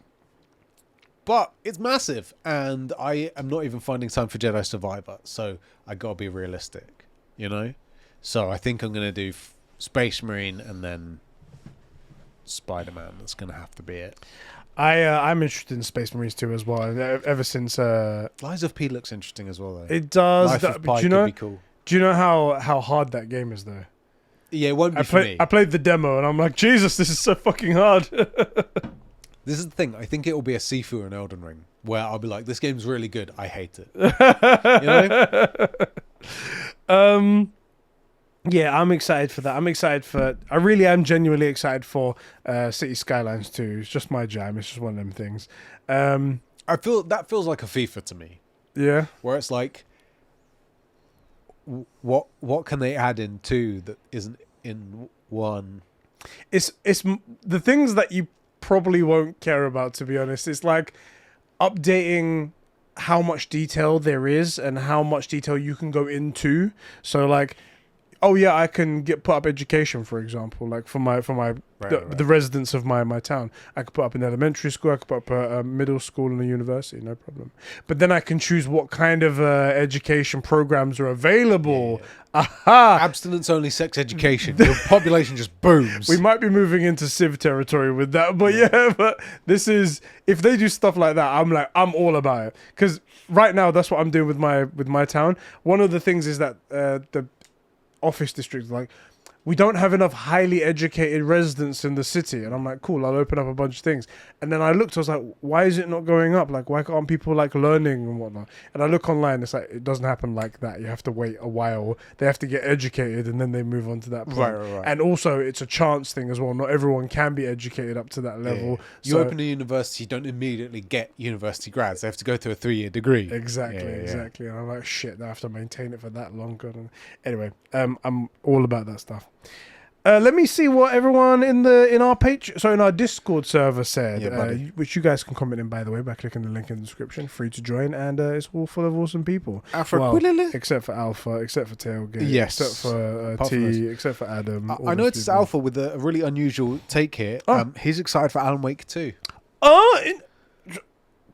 But it's massive, and I am not even finding time for Jedi Survivor, so I gotta be realistic, So I think I'm gonna do Space Marine and then Spider-Man. That's gonna have to be it. I'm interested in Space Marines too as well. Ever since Lies of P looks interesting as well, though. It does. Life of Pi could be cool. Do you know how hard that game is though? Yeah, it won't be for me. I played the demo and I'm like, Jesus, this is so fucking hard. This is the thing. I think it will be a Sifu and Elden Ring, where I'll be like, this game's really good. I hate it. Yeah, I'm excited for that. I really am genuinely excited for City Skylines 2. It's just my jam. It's just one of them things. I feel that feels like a FIFA to me. Yeah. Where it's like, what can they add in 2 that isn't in 1? It's the things that you probably won't care about, to be honest. It's like updating how much detail there is and how much detail you can go into. So Oh yeah, I can put up education, for example, like for my the residents of my town. I could put up an elementary school, I could put up a middle school and a university, no problem. But then I can choose what kind of education programs are available. Yeah. Aha! Abstinence only sex education. Your population just booms. We might be moving into Civ territory with that, but yeah, but this is, if they do stuff like that, I'm all about it. Because right now, that's what I'm doing with my town. One of the things is that the office district, like, we don't have enough highly educated residents in the city. And I'm like, cool, I'll open up a bunch of things. And then I looked, I was like, why is it not going up? Like, why aren't people like learning and whatnot? And I look online, it's like, it doesn't happen like that. You have to wait a while. They have to get educated and then they move on to that point. Right. And also, it's a chance thing as well. Not everyone can be educated up to that level. You open a university, you don't immediately get university grads. They have to go through a 3-year degree. Exactly. And I'm like, shit, I have to maintain it for that long. Anyway, I'm all about that stuff. Let me see what everyone in our Discord server said, which you guys can comment in, by the way, by clicking the link in the description. Free to join, and it's all full of awesome people. Except for Alpha, except for Tailgate, except for T, except for Adam. I noticed Alpha with a really unusual take here. He's excited for Alan Wake 2.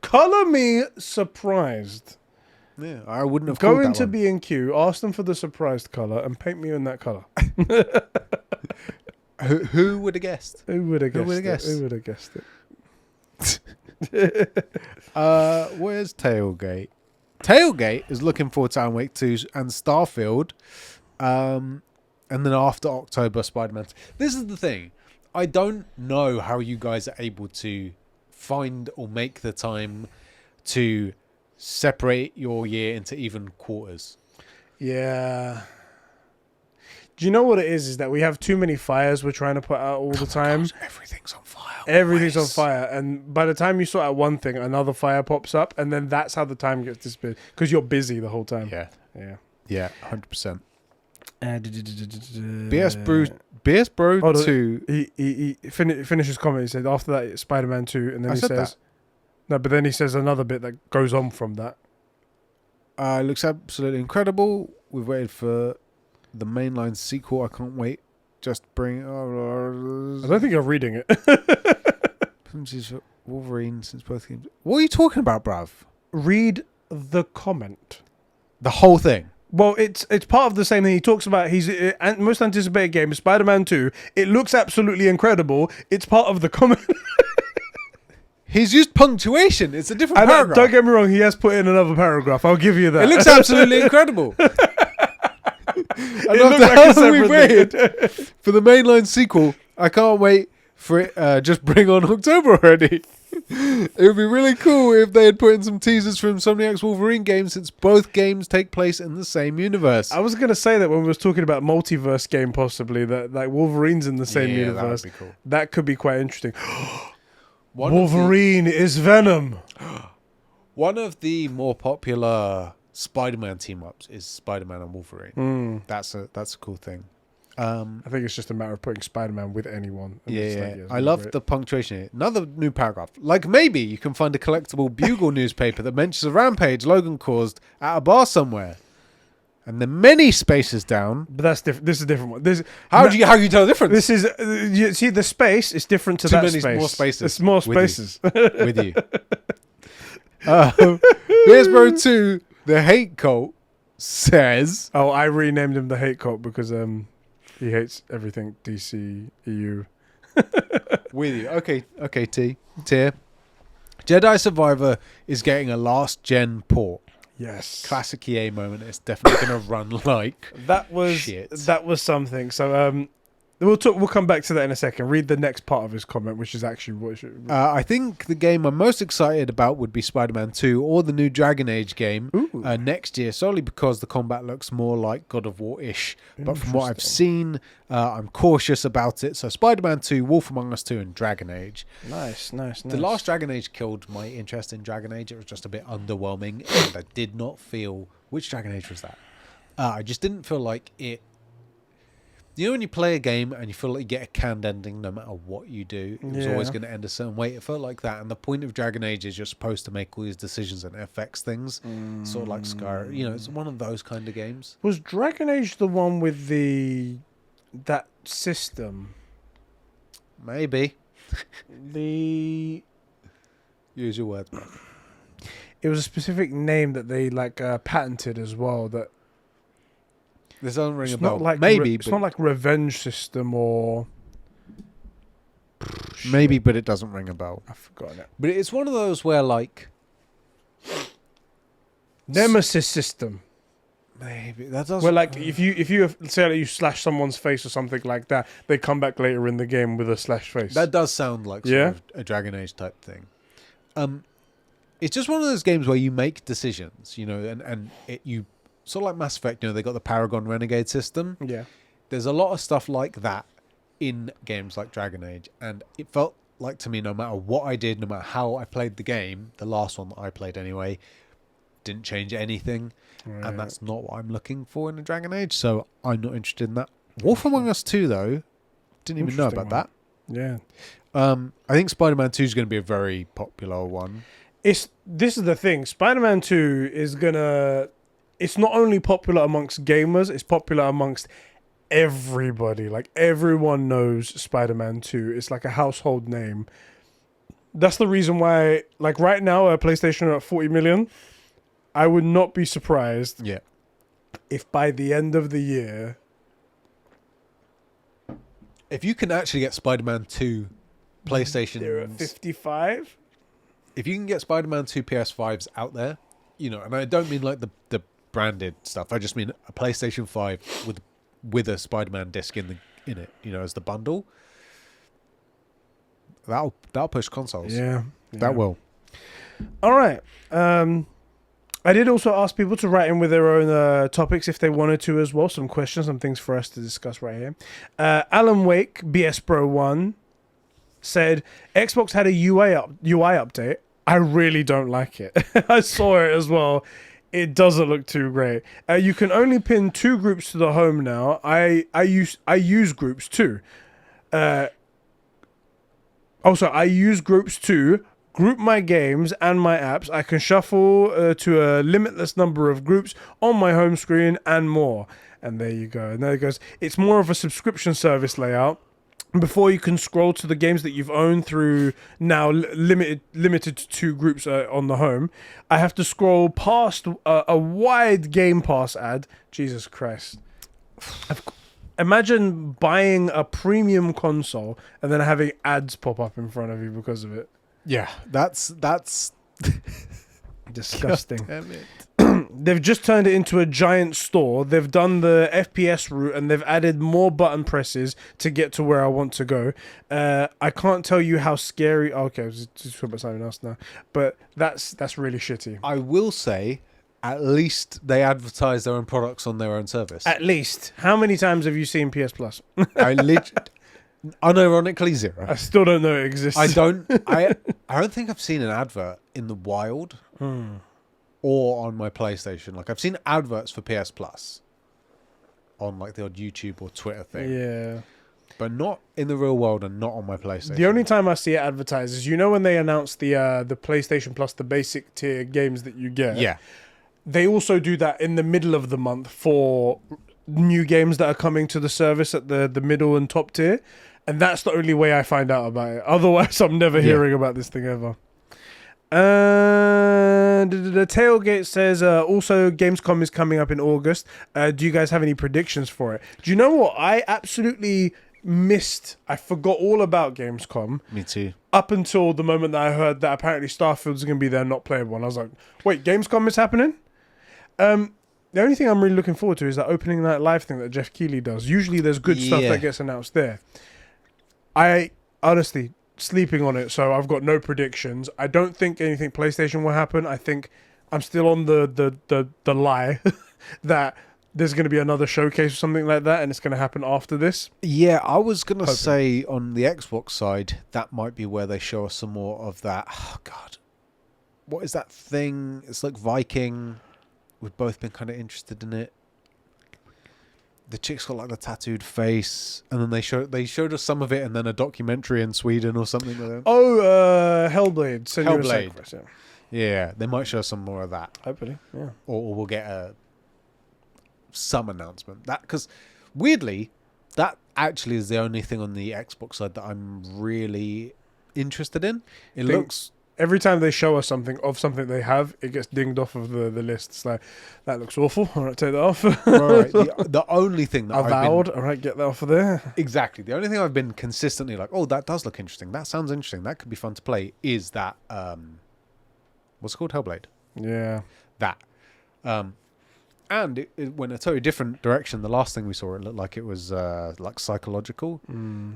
Color me surprised. Yeah, I wouldn't have Go into B&Q, ask them for the surprised color, and paint me in that color. Who would have guessed? Who would have guessed it? Where's Tailgate? Tailgate is looking forward to Alan Wake 2 and Starfield, and then after October, Spider-Man. This is the thing. I don't know how you guys are able to find or make the time to separate your year into even quarters. Yeah. Do you know what it is that we have too many fires we're trying to put out all the time? Gosh, everything's on fire. Everything's on fire. And by the time you sort out one thing, another fire pops up. And then that's how the time gets disappeared. Because you're busy the whole time. Yeah, 100%. BS Bro 2. He finished his comment. He said, after that, Spider-Man 2. And then he says... That. No, but then he says another bit that goes on from that. Looks absolutely incredible. We've waited for the mainline sequel. I can't wait. Just bring... I don't think you're reading it. Wolverine since both games. What are you talking about, bruv? Read the comment. The whole thing. Well, it's part of the same thing. He talks about his most anticipated game is Spider-Man 2. It looks absolutely incredible. It's part of the comment. He's used punctuation. It's a different paragraph. Don't get me wrong. He has put in another paragraph. I'll give you that. It looks absolutely incredible. It looks like a separate thing. For the mainline sequel, I can't wait for it. Just bring on October already. It would be really cool if they had put in some teasers from Insomniac's Wolverine games, since both games take place in the same universe. I was going to say that when we was talking about multiverse game, possibly that like Wolverine's in the same universe. That would be cool. That could be quite interesting. Wolverine is Venom. One of the more popular Spider-Man team-ups is Spider-Man and Wolverine. That's a cool thing. I think it's just a matter of putting Spider-Man with anyone. I love the punctuation here. Another new paragraph. Like, maybe you can find a collectible Bugle newspaper that mentions a rampage Logan caused at a bar somewhere. And then many spaces down. But that's different. This is a different one. How can you tell the difference? This is you see the space is different to that space. More spaces. It's more spaces with you. Here's Bro 2. The Hate Cult says. Oh, I renamed him the Hate Cult because he hates everything DC EU. With you. Okay, Tier. Jedi Survivor is getting a last gen port. Yes. Classic EA moment. It's definitely going to run like shit. That was something. So we'll come back to that in a second. Read the next part of his comment, which is actually what I think the game I'm most excited about would be Spider-Man 2 or the new Dragon Age game next year, solely because the combat looks more like God of War-ish. But from what I've seen, I'm cautious about it. So Spider-Man 2, Wolf Among Us 2 and Dragon Age. Nice. The last Dragon Age killed my interest in Dragon Age. It was just a bit underwhelming, and I did not feel... Which Dragon Age was that? I just didn't feel like it You know when you play a game and you feel like you get a canned ending no matter what you do? It was always Yeah. going to end a certain way. It felt like that. And the point of Dragon Age is you're supposed to make all these decisions and it affects things. Sort of like Skyrim. You know, it's one of those kind of games. Was Dragon Age the one with that system? Maybe. The Use your words, bro. It was a specific name that they like patented as well. That This doesn't ring it's a bell. not like Maybe, it's not like Revenge System or maybe, but it doesn't ring a bell. I've forgotten it. But it's one of those where, like, Nemesis System. maybe that doesn't. Where like if you say that you slash someone's face or something like that, they come back later in the game with a slash face. That does sound like sort of a Dragon Age type thing. It's just one of those games where you make decisions, you know, and you sort of like Mass Effect. You know, they got the Paragon Renegade system. Yeah. There's a lot of stuff like that in games like Dragon Age, and it felt like to me, no matter what I did, no matter how I played the game, the last one that I played anyway, didn't change anything. Right. And that's not what I'm looking for in a Dragon Age, so I'm not interested in that. Wolf Among Us 2, though, didn't even know about that. Yeah. I think Spider-Man 2 is going to be a very popular one. This is the thing. Spider-Man 2 is gonna. It's not only popular amongst gamers. It's popular amongst everybody. Like everyone knows Spider-Man 2. It's like a household name. That's the reason why. Like right now, PlayStation are at 40 million. I would not be surprised if by the end of the year, if you can actually get Spider-Man 2 PlayStation, they're at 55. If you can get Spider-Man 2 PS5s out there, you know, and I don't mean like the branded stuff. I just mean a PlayStation 5 with a Spider-Man disc in it, you know, as the bundle. That'll push consoles. Yeah. That will. All right. I did also ask people to write in with their own topics if they wanted to as well. Some questions, some things for us to discuss right here. Alan Wake, BS Bro 1, said, Xbox had a UI update. I really don't like it. I saw it as well. It doesn't look too great. You can only pin 2 groups to the home now. I use groups too. Also, I use groups too. Group my games and my apps. I can shuffle to a limitless number of groups on my home screen and more. And there you go. And there it goes. It's more of a subscription service layout. Before you can scroll to the games that you've owned through now limited to 2 groups on the home, I have to scroll past a wide Game Pass ad. Jesus Christ. Imagine buying a premium console and then having ads pop up in front of you because of it. Yeah, that's disgusting. God damn it. They've just turned it into a giant store. They've done the FPS route and they've added more button presses to get to where I want to go. I can't tell you how scary. Okay, I was just talking about something else now, but that's really shitty. I will say, at least they advertise their own products on their own service. At least, how many times have you seen PS Plus? Unironically 0. I still don't know it exists. I don't think I've seen an advert in the wild or on my PlayStation. Like I've seen adverts for PS Plus on like the odd YouTube or Twitter thing. Yeah. But not in the real world and not on my PlayStation. The only time I see it advertised is, you know, when they announced the PlayStation Plus, the basic tier games that you get. Yeah. They also do that in the middle of the month for new games that are coming to the service at the middle and top tier. And that's the only way I find out about it. Otherwise, I'm never hearing about this thing ever. The Tailgate says, also Gamescom is coming up in August. Do you guys have any predictions for it? Do you know what? I absolutely I forgot all about Gamescom. Me too. Up until the moment that I heard that apparently Starfield's going to be there, not playable. And I was like, wait, Gamescom is happening? The only thing I'm really looking forward to is that opening night live thing that Jeff Keighley does. Usually there's good stuff that gets announced there. I honestly sleeping on it, so I've got no predictions. I don't think anything PlayStation will happen. I think I'm still on the lie that there's going to be another showcase or something like that, and it's going to happen after this. Yeah, I was going to say on the Xbox side, that might be where they show us some more of that. Oh, God. What is that thing? It's like Viking. We've both been kind of interested in it. the chick's got like the tattooed face, and then they showed us some of it, and then a documentary in Sweden or something like that. Oh, Hellblade. Senua's Hellblade. Sacrifice, yeah. Yeah, they might show some more of that, Hopefully, yeah. or we'll get some announcement. That, because weirdly, that actually is the only thing on the Xbox side that I'm really interested in. It looks. Every time they show us something they have, it gets dinged off of the list. It's like, that looks awful. All right, take that off. Right. The only thing that Avowed. All right, get that off of there. Exactly. The only thing I've been consistently like, oh, that does look interesting. That sounds interesting. That could be fun to play. Is that what's it called? Hellblade. Yeah. That. And it went a totally different direction. The last thing we saw, it looked like it was like psychological.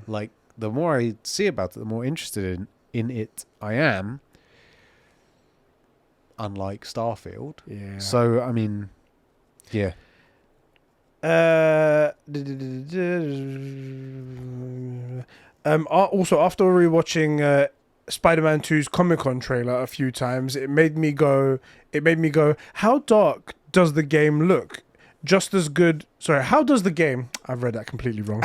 Like, the more I see about it, the more interested in it I am. Unlike Starfield. Yeah. So, I mean, yeah. Also, after rewatching Spider-Man 2's Comic-Con trailer a few times, it made me go, how dark does the game look? Just as good. Sorry, how does the game? I've read that completely wrong.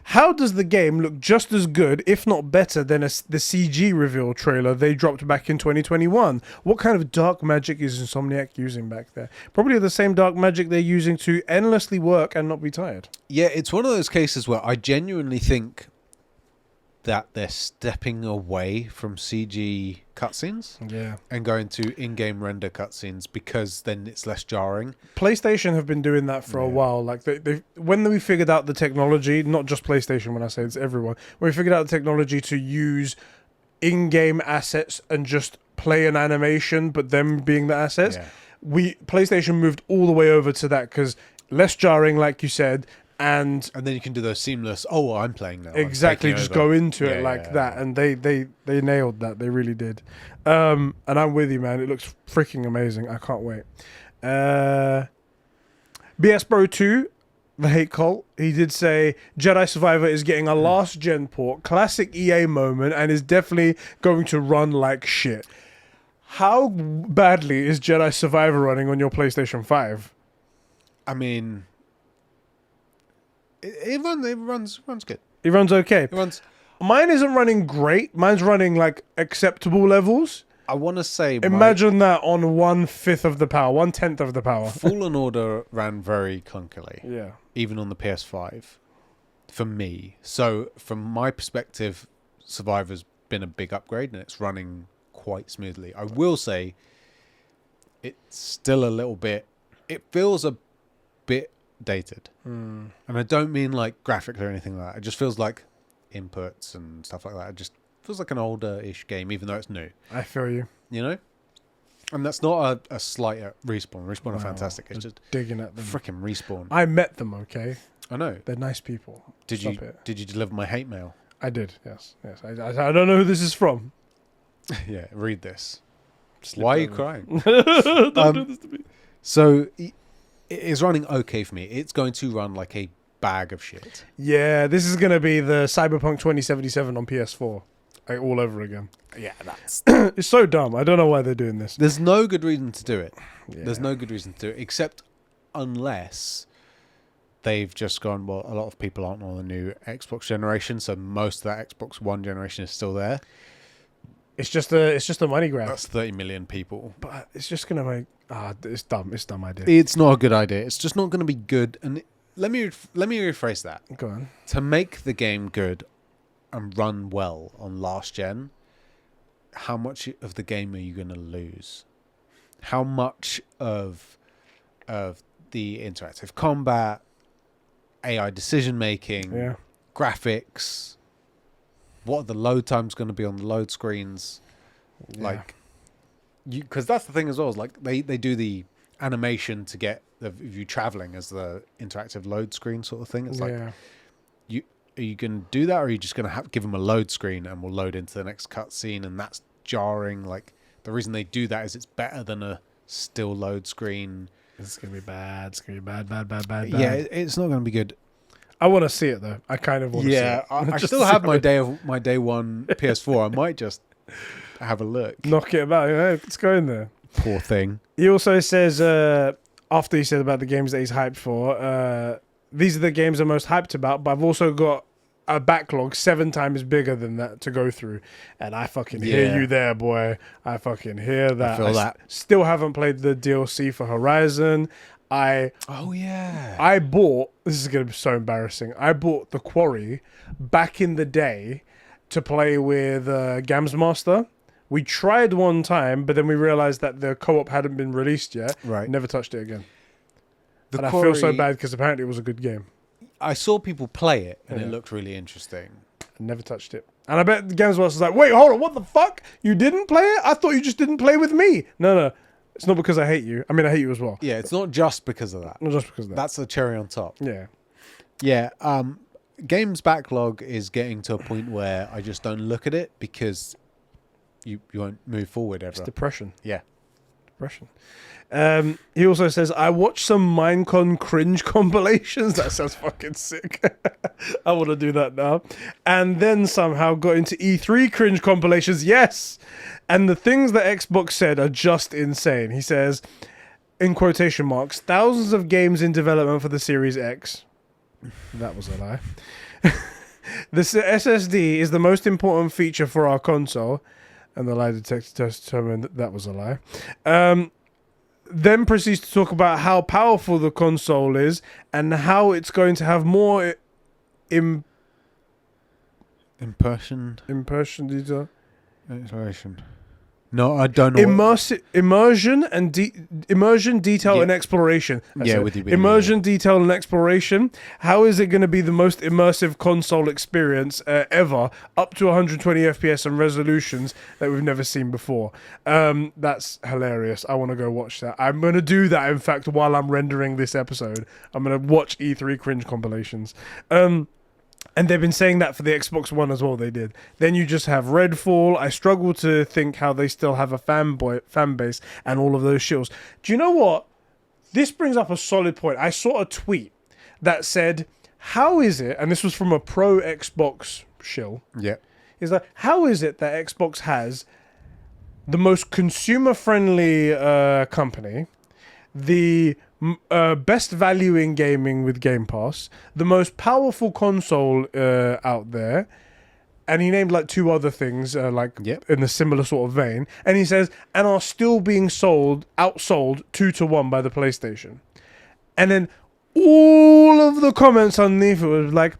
How does the game look just as good, if not better, than the CG reveal trailer they dropped back in 2021? What kind of dark magic is Insomniac using back there? Probably the same dark magic they're using to endlessly work and not be tired. Yeah, it's one of those cases where I genuinely think that they're stepping away from CG cutscenes and going to in-game render cutscenes, because then it's less jarring. PlayStation have been doing that for a while. Like they when we figured out the technology, not just PlayStation, when I say it's everyone, when we figured out the technology to use in-game assets and just play an animation, but them being the assets, PlayStation moved all the way over to that, because less jarring, like you said. And then you can do those seamless, oh, I'm playing now. Exactly, just go into it like that. And they nailed that. They really did. And I'm with you, man. It looks freaking amazing. I can't wait. BS Bro 2, the hate cult, he did say Jedi Survivor is getting a last gen port, classic EA moment, and is definitely going to run like shit. How badly is Jedi Survivor running on your PlayStation 5? I mean, it runs good. It runs okay. Mine isn't running great. Mine's running like acceptable levels. I want to say, imagine that on 1/5 of the power, 1/10 of the power. Fallen Order ran very clunkily. Yeah. Even on the PS5, for me. So from my perspective, Survivor's been a big upgrade and it's running quite smoothly. I will say, it's still a little bit. It feels a bit dated, and I don't mean like graphically or anything like that. It just feels like inputs and stuff like that. It just feels like an older-ish game, even though it's new. I feel you. You know, and that's not a slight at Respawn. Respawn are fantastic. It's just digging at them. Freaking Respawn. I met them. Okay, I know they're nice people. Did you deliver my hate mail? I did. Yes. I don't know who this is from. Yeah, read this. Why are you crying? Don't do this to me. So. It's running okay for me. It's going to run like a bag of shit. Yeah, this is going to be the Cyberpunk 2077 on PS4. Like, all over again. Yeah, that's... It's so dumb. I don't know why they're doing this. There's no good reason to do it. Yeah. There's no good reason to do it, except unless they've just gone, well, a lot of people aren't on the new Xbox generation, so most of that Xbox One generation is still there. It's just a money grab. That's 30 million people. But it's just going to make... it's dumb. It's a dumb idea. It's not a good idea. It's just not going to be good. And let me rephrase that. Go on. To make the game good and run well on last gen, how much of the game are you going to lose? How much of the interactive combat, AI decision making, graphics, what are the load times going to be on the load screens? Like, because that's the thing as well, is like they do the animation to get you traveling as the interactive load screen sort of thing. It's like, are you going to do that, or are you just going to give them a load screen and we'll load into the next cutscene? And that's jarring. Like, the reason they do that is it's better than a still load screen. It's going to be bad. It's going to be bad. Yeah, it's not going to be good. I want to see it though. I kind of want to see it. Yeah, I still have my day one PS4. I might just have a look. Knock it about. Let's go in there. Poor thing. He also says, after he said about the games that he's hyped for, these are the games I'm most hyped about, but I've also got a backlog 7 times bigger than that to go through. And I fucking hear you there, boy. I fucking hear that. I feel that. Still haven't played the DLC for Horizon. I bought, this is going to be so embarrassing, I bought The Quarry back in the day to play with Games Master. We tried one time, but then we realized that the co-op hadn't been released yet. Right. Never touched it again. The And I Quarry, feel so bad because apparently it was a good game. I saw people play it, and Yeah. it looked really interesting. I never touched it. And I bet the Games Master's like, wait, hold on, what the fuck? You didn't play it? I thought you just didn't play with me. No. It's not because I hate you. I mean, I hate you as well. Yeah, it's not just because of that. Not just because of that. That's the cherry on top. Yeah. Yeah, games backlog is getting to a point where I just don't look at it because you won't move forward ever. It's depression. Yeah. Depression. He also says, I watched some Minecon cringe compilations. That sounds fucking sick. I want to do that now. And then somehow got into E3 cringe compilations. Yes. And the things that Xbox said are just insane. He says, in quotation marks, thousands of games in development for the Series X. That was a lie. The SSD is the most important feature for our console. And the lie detector test determined that was a lie. Then proceeds to talk about how powerful the console is and how it's going to have more Immersion. detail. Exploration. No, I don't know. Immersion, detail, Yeah. and exploration. That's it. With you being Immersion, detail, and exploration. How is it going to be the most immersive console experience ever, up to 120 FPS and resolutions that we've never seen before? That's hilarious. I want to go watch that. I'm going to do that, in fact, while I'm rendering this episode. I'm going to watch E3 cringe compilations. And they've been saying that for the Xbox One as well, they did. Then you just have Redfall. I struggle to think how they still have a fan base and all of those shills. Do you know what? This brings up a solid point. I saw a tweet that said, how is it, and this was from a pro Xbox shill, Yeah. is that how is it that Xbox has the most consumer-friendly company, the best value in gaming with Game Pass, the most powerful console out there, and he named like 2 other things in a similar sort of vein, and he says, and are still being outsold 2-1 by the PlayStation. And then all of the comments underneath it was like,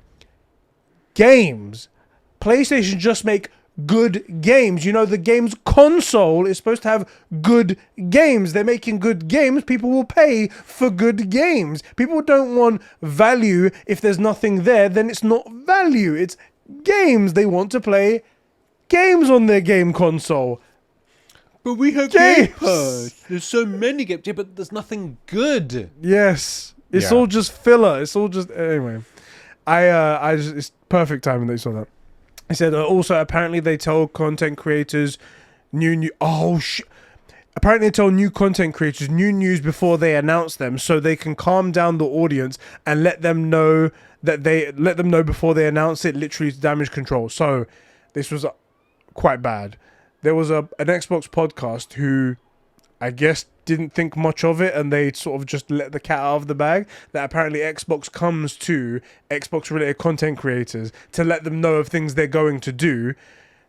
games. PlayStation just make good games. You know, the games console is supposed to have good games. They're making good games. People will pay for good games. People don't want value. If there's nothing there, then it's not value. It's games. They want to play games on their game console. But we have games. There's so many games. Yeah, but there's nothing good. Yes. It's all just filler. It's all just... Anyway. It's perfect timing that you saw that. He said, also, apparently they tell content creators apparently they tell new content creators new news before they announce them so they can calm down the audience and let them know before they announce it, literally to damage control. So this was quite bad. There was an Xbox podcast who I guess didn't think much of it, and they sort of just let the cat out of the bag, that apparently Xbox comes to Xbox related content creators to let them know of things they're going to do,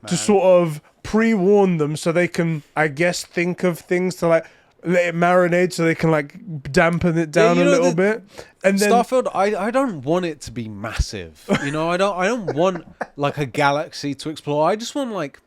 to sort of pre-warn them so they can, I guess, think of things to like let it marinate so they can like dampen it down a little bit. And then Starfield, I don't want it to be massive. You know, I don't want like a galaxy to explore. I just want like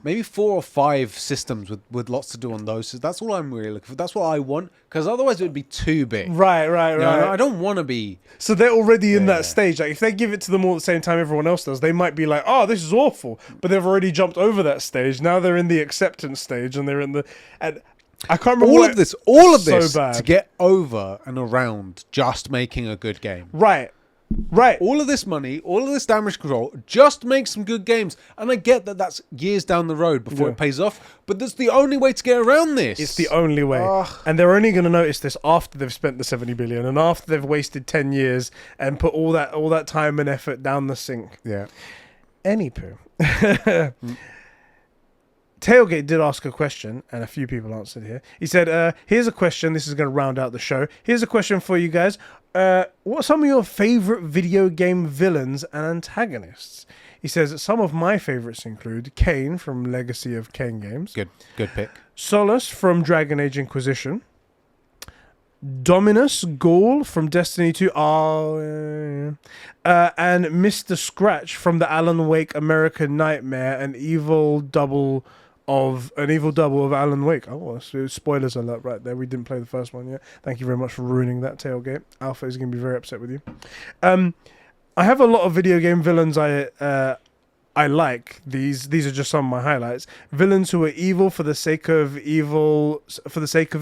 maybe 4 or 5 systems with lots to do on those. So that's all I'm really looking for. That's what I want, because otherwise it would be too big. Right. You know, I don't want to be... So they're already in that stage. Like, if they give it to them all at the same time everyone else does, they might be like, oh, this is awful. But they've already jumped over that stage. Now they're in the acceptance stage, and they're in the... And I can't remember all of this so to get over and around just making a good game. Right. All of this money, all of this damage control, just make some good games. And I get that that's years down the road before it pays off, but that's the only way to get around this. It's the only way. And they're only going to notice this after they've spent the 70 billion and after they've wasted 10 years and put all that time and effort down the sink. Yeah. Anywho. Tailgate did ask a question, and a few people answered here. He said, here's a question. This is going to round out the show. Here's a question for you guys. What are some of your favorite video game villains and antagonists? He says, some of my favorites include Kane from Legacy of Kane Games. Good pick. Solus from Dragon Age Inquisition. Dominus Gaul from Destiny 2. And Mr. Scratch from the Alan Wake American Nightmare, an evil double of Alan Wake. Oh, so spoilers alert right there. We didn't play the first one yet. Thank you very much for ruining that, Tailgate. Alpha is going to be very upset with you. I have a lot of video game villains I like. These are just some of my highlights. Villains who are evil for the sake of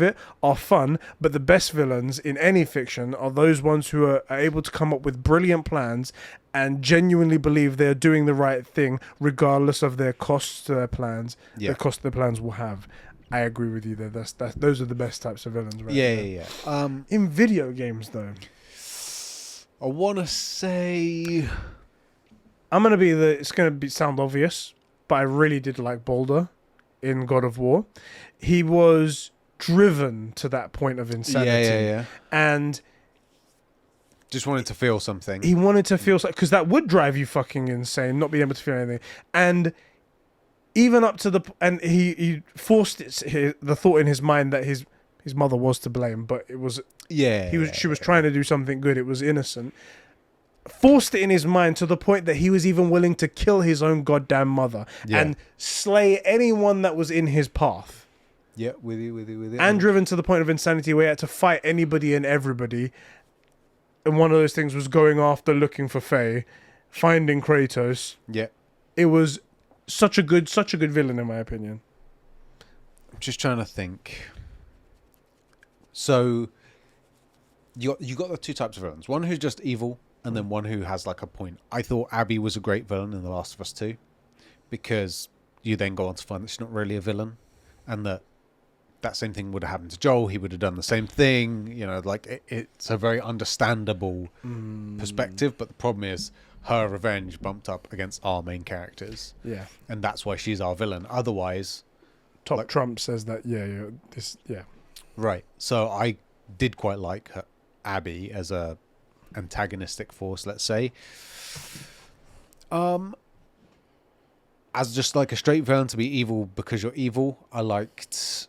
it are fun, but the best villains in any fiction are those ones who are able to come up with brilliant plans and genuinely believe they're doing the right thing regardless of their cost to their plans. The cost their plans will have. I agree with you there. Those are the best types of villains, right? Yeah. In video games though, I want to say it's going to sound obvious, but I really did like Baldur in God of War. He was driven to that point of insanity. Yeah. And just wanted to feel something. He wanted to feel something, because that would drive you fucking insane, not being able to feel anything. And even up to he forced the thought in his mind that his mother was to blame, but it was she was trying to do something good. It was innocent. Forced it in his mind to the point that he was even willing to kill his own goddamn mother and slay anyone that was in his path. Yeah, with you. And driven to the point of insanity where he had to fight anybody and everybody. And one of those things was going after, looking for Faye, finding Kratos. Yeah. It was such a good villain, in my opinion. I'm just trying to think. So you got the two types of villains. One who's just evil, and then one who has like a point. I thought Abby was a great villain in The Last of Us 2, because you then go on to find that she's not really a villain, and that same thing would have happened to Joel. He would have done the same thing. It's a very understandable perspective, but the problem is her revenge bumped up against our main characters. Yeah. And that's why she's our villain. Otherwise, Trump says that, Right. So I did quite like Abby as a antagonistic force, let's say. As just like a straight villain to be evil because you're evil, I liked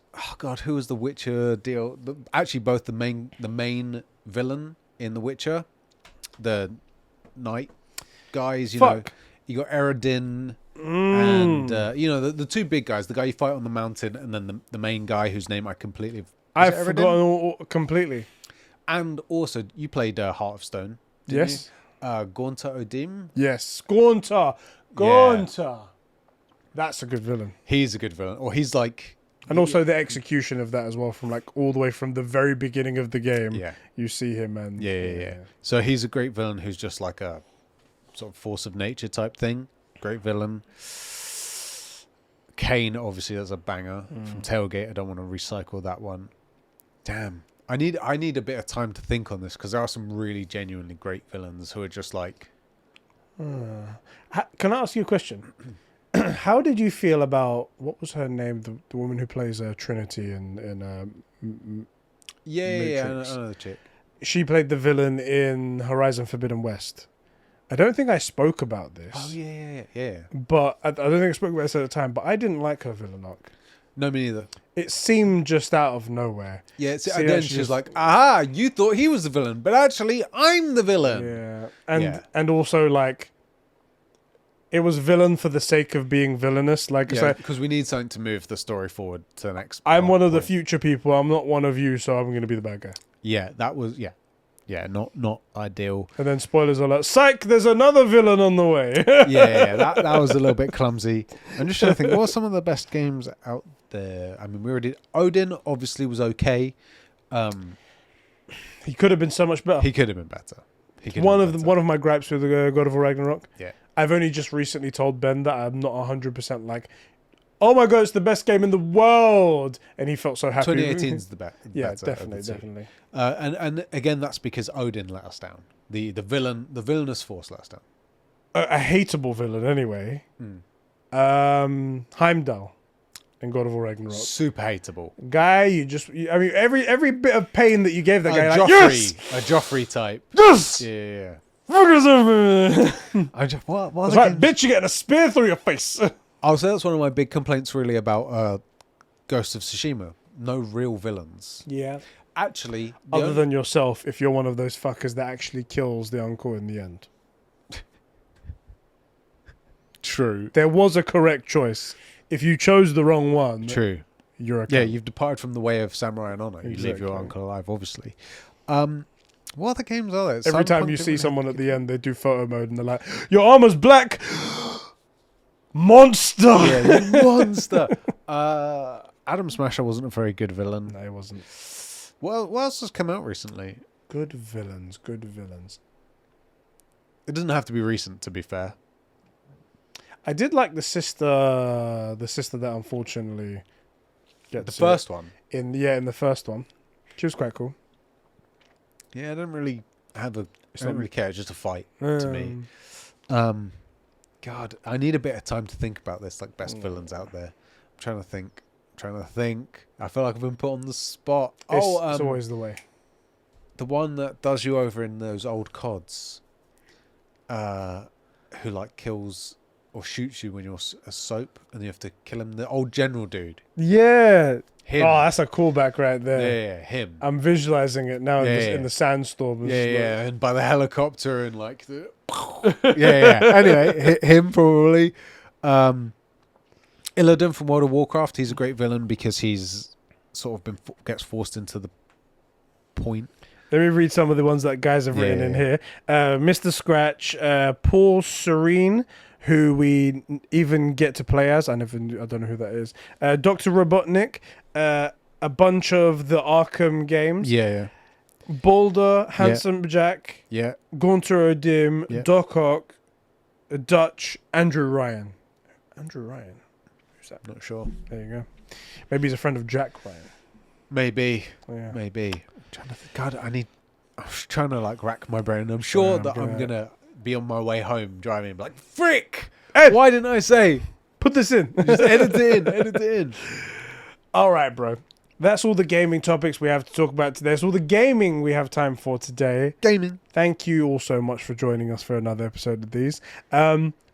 who was the Witcher deal? Actually, both the main villain in The Witcher, the knight guys, you got Eredin and the two big guys, the guy you fight on the mountain, and then the main guy whose name I've forgotten completely. And also, you played Heart of Stone. Yes. Gaunter Odim. Yes, Gaunter. Yeah. That's a good villain. He's a good villain, or he's like. And also the execution of that as well, from like all the way from the very beginning of the game. Yeah. You see him and yeah. So he's a great villain who's just like a sort of force of nature type thing. Great villain. Kane, obviously, that's a banger from Tailgate. I don't want to recycle that one. Damn. I need a bit of time to think on this, because there are some really genuinely great villains who are just like. Can I ask you a question? How did you feel about, what was her name, the woman who plays Trinity in I know the chick. She played the villain in Horizon Forbidden West. I don't think I spoke about this. Oh yeah. But I don't think I spoke about this at the time. But I didn't like her villain arc. No, me neither. It seemed just out of nowhere. Yeah, and then she's like, "Aha! You thought he was the villain, but actually, I'm the villain." Yeah, and also like, it was villain for the sake of being villainous. Like, because we need something to move the story forward to the next. I'm one of the future people. I'm not one of you, so I'm going to be the bad guy. Yeah, that was not ideal. And then spoilers alert. Psych! There's another villain on the way. that was a little bit clumsy. I'm just trying to think. What are some of the best games out there? I mean, we already Odin obviously was okay. He could have been so much better. He could have been better. One of my gripes with God of War Ragnarok. Yeah. I've only just recently told Ben that I'm not 100% like, oh my god, it's the best game in the world, and he felt so happy. 2018 is the best. Yeah, definitely. And again, that's because Odin let us down. The villainous force let us down. A hateable villain, anyway. Heimdall. in God of War Ragnarok. Super hateable. Guy, I mean, every bit of pain that you gave that guy, like, Joffrey, yes! a Joffrey type. Yes! Yeah. That's I just, what right, bitch, you're getting a spear through your face. I'll say that's one of my big complaints really about Ghost of Tsushima. No real villains. Yeah. Actually, Other than yourself, if you're one of those fuckers that actually kills the uncle in the end. true. There was a correct choice. If you chose the wrong one, True. you're a Yeah, cunt. you've departed from the way of samurai and honor. You leave Exactly. your uncle alive, obviously. What other games are there? Every time Cyberpunk you see didn't someone have- at the end, they do photo mode and they're like, your armor's black! Monster! Yeah, you monster. Adam Smasher wasn't a very good villain. No, it wasn't. What else has come out recently? Good villains, good villains. It doesn't have to be recent, to be fair. I did like the sister that unfortunately The first one. in the first one. She was quite cool. Yeah, I don't really care. It's just a fight to me. God, I need a bit of time to think about this. Like best villains out there. I'm trying to think. I feel like I've been put on the spot. It's always the way. The one that does you over in those old CODs, who like kills or shoots you when you're a soap, and you have to kill him. The old general dude. Yeah. Him. Oh, that's a callback right there. Yeah, him. I'm visualizing it now in the sandstorm. Yeah, and by the helicopter and like the yeah. Anyway, him probably. Illidan from World of Warcraft. He's a great villain because he's sort of gets forced into the point. Let me read some of the ones that guys have written in here. Mr. Scratch, Paul Serene, who we even get to play as. I don't know who that is. Dr. Robotnik, a bunch of the Arkham games. Yeah. Boulder, Handsome Jack, Yeah. Gaunter O'Dim, Yeah. Doc Ock, Dutch, Andrew Ryan. Andrew Ryan? Who's that? Not sure. There you go. Maybe he's a friend of Jack Ryan. Maybe. Yeah. Maybe. I'm trying to think. God, I was trying to like rack my brain. I'm sure that I'm gonna be on my way home driving and be like, frick! Ed, Why didn't I say? put this in. Just edit it in. All right, bro. That's all the gaming topics we have to talk about today. That's all the gaming we have time for today. Gaming. Thank you all so much for joining us for another episode of these.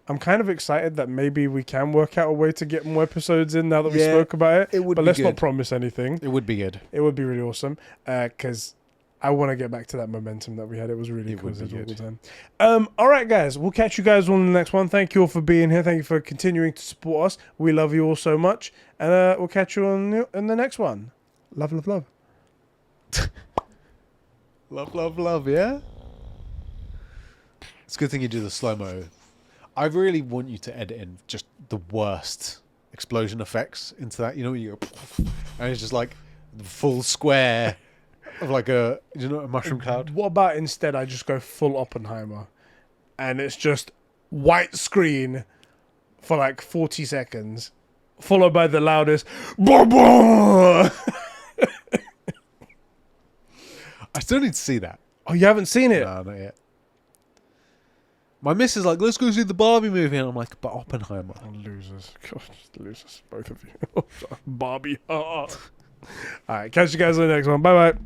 I'm kind of excited that maybe we can work out a way to get more episodes in now that we spoke about it. It would but be let's good. not promise anything. It would be good. It would be really awesome because I want to get back to that momentum that we had. It was really cool would be all the good. time. All right, guys. We'll catch you guys on the next one. Thank you all for being here. Thank you for continuing to support us. We love you all so much. And we'll catch you on the next one. Love, love, love. Love, yeah? It's a good thing you do the slow-mo. I really want you to edit in just the worst explosion effects into that. You know, when you go, and it's just like the full square of like a mushroom cloud. What about instead I just go full Oppenheimer and it's just white screen for like 40 seconds followed by the loudest "Bah-bah!" I still need to see that. Oh, you haven't seen it? No, not yet. My miss is like, let's go see the Barbie movie. And I'm like, but Oppenheimer. Oh, losers. God, losers. Both of you. Barbie. All right, catch you guys on the next one. Bye-bye.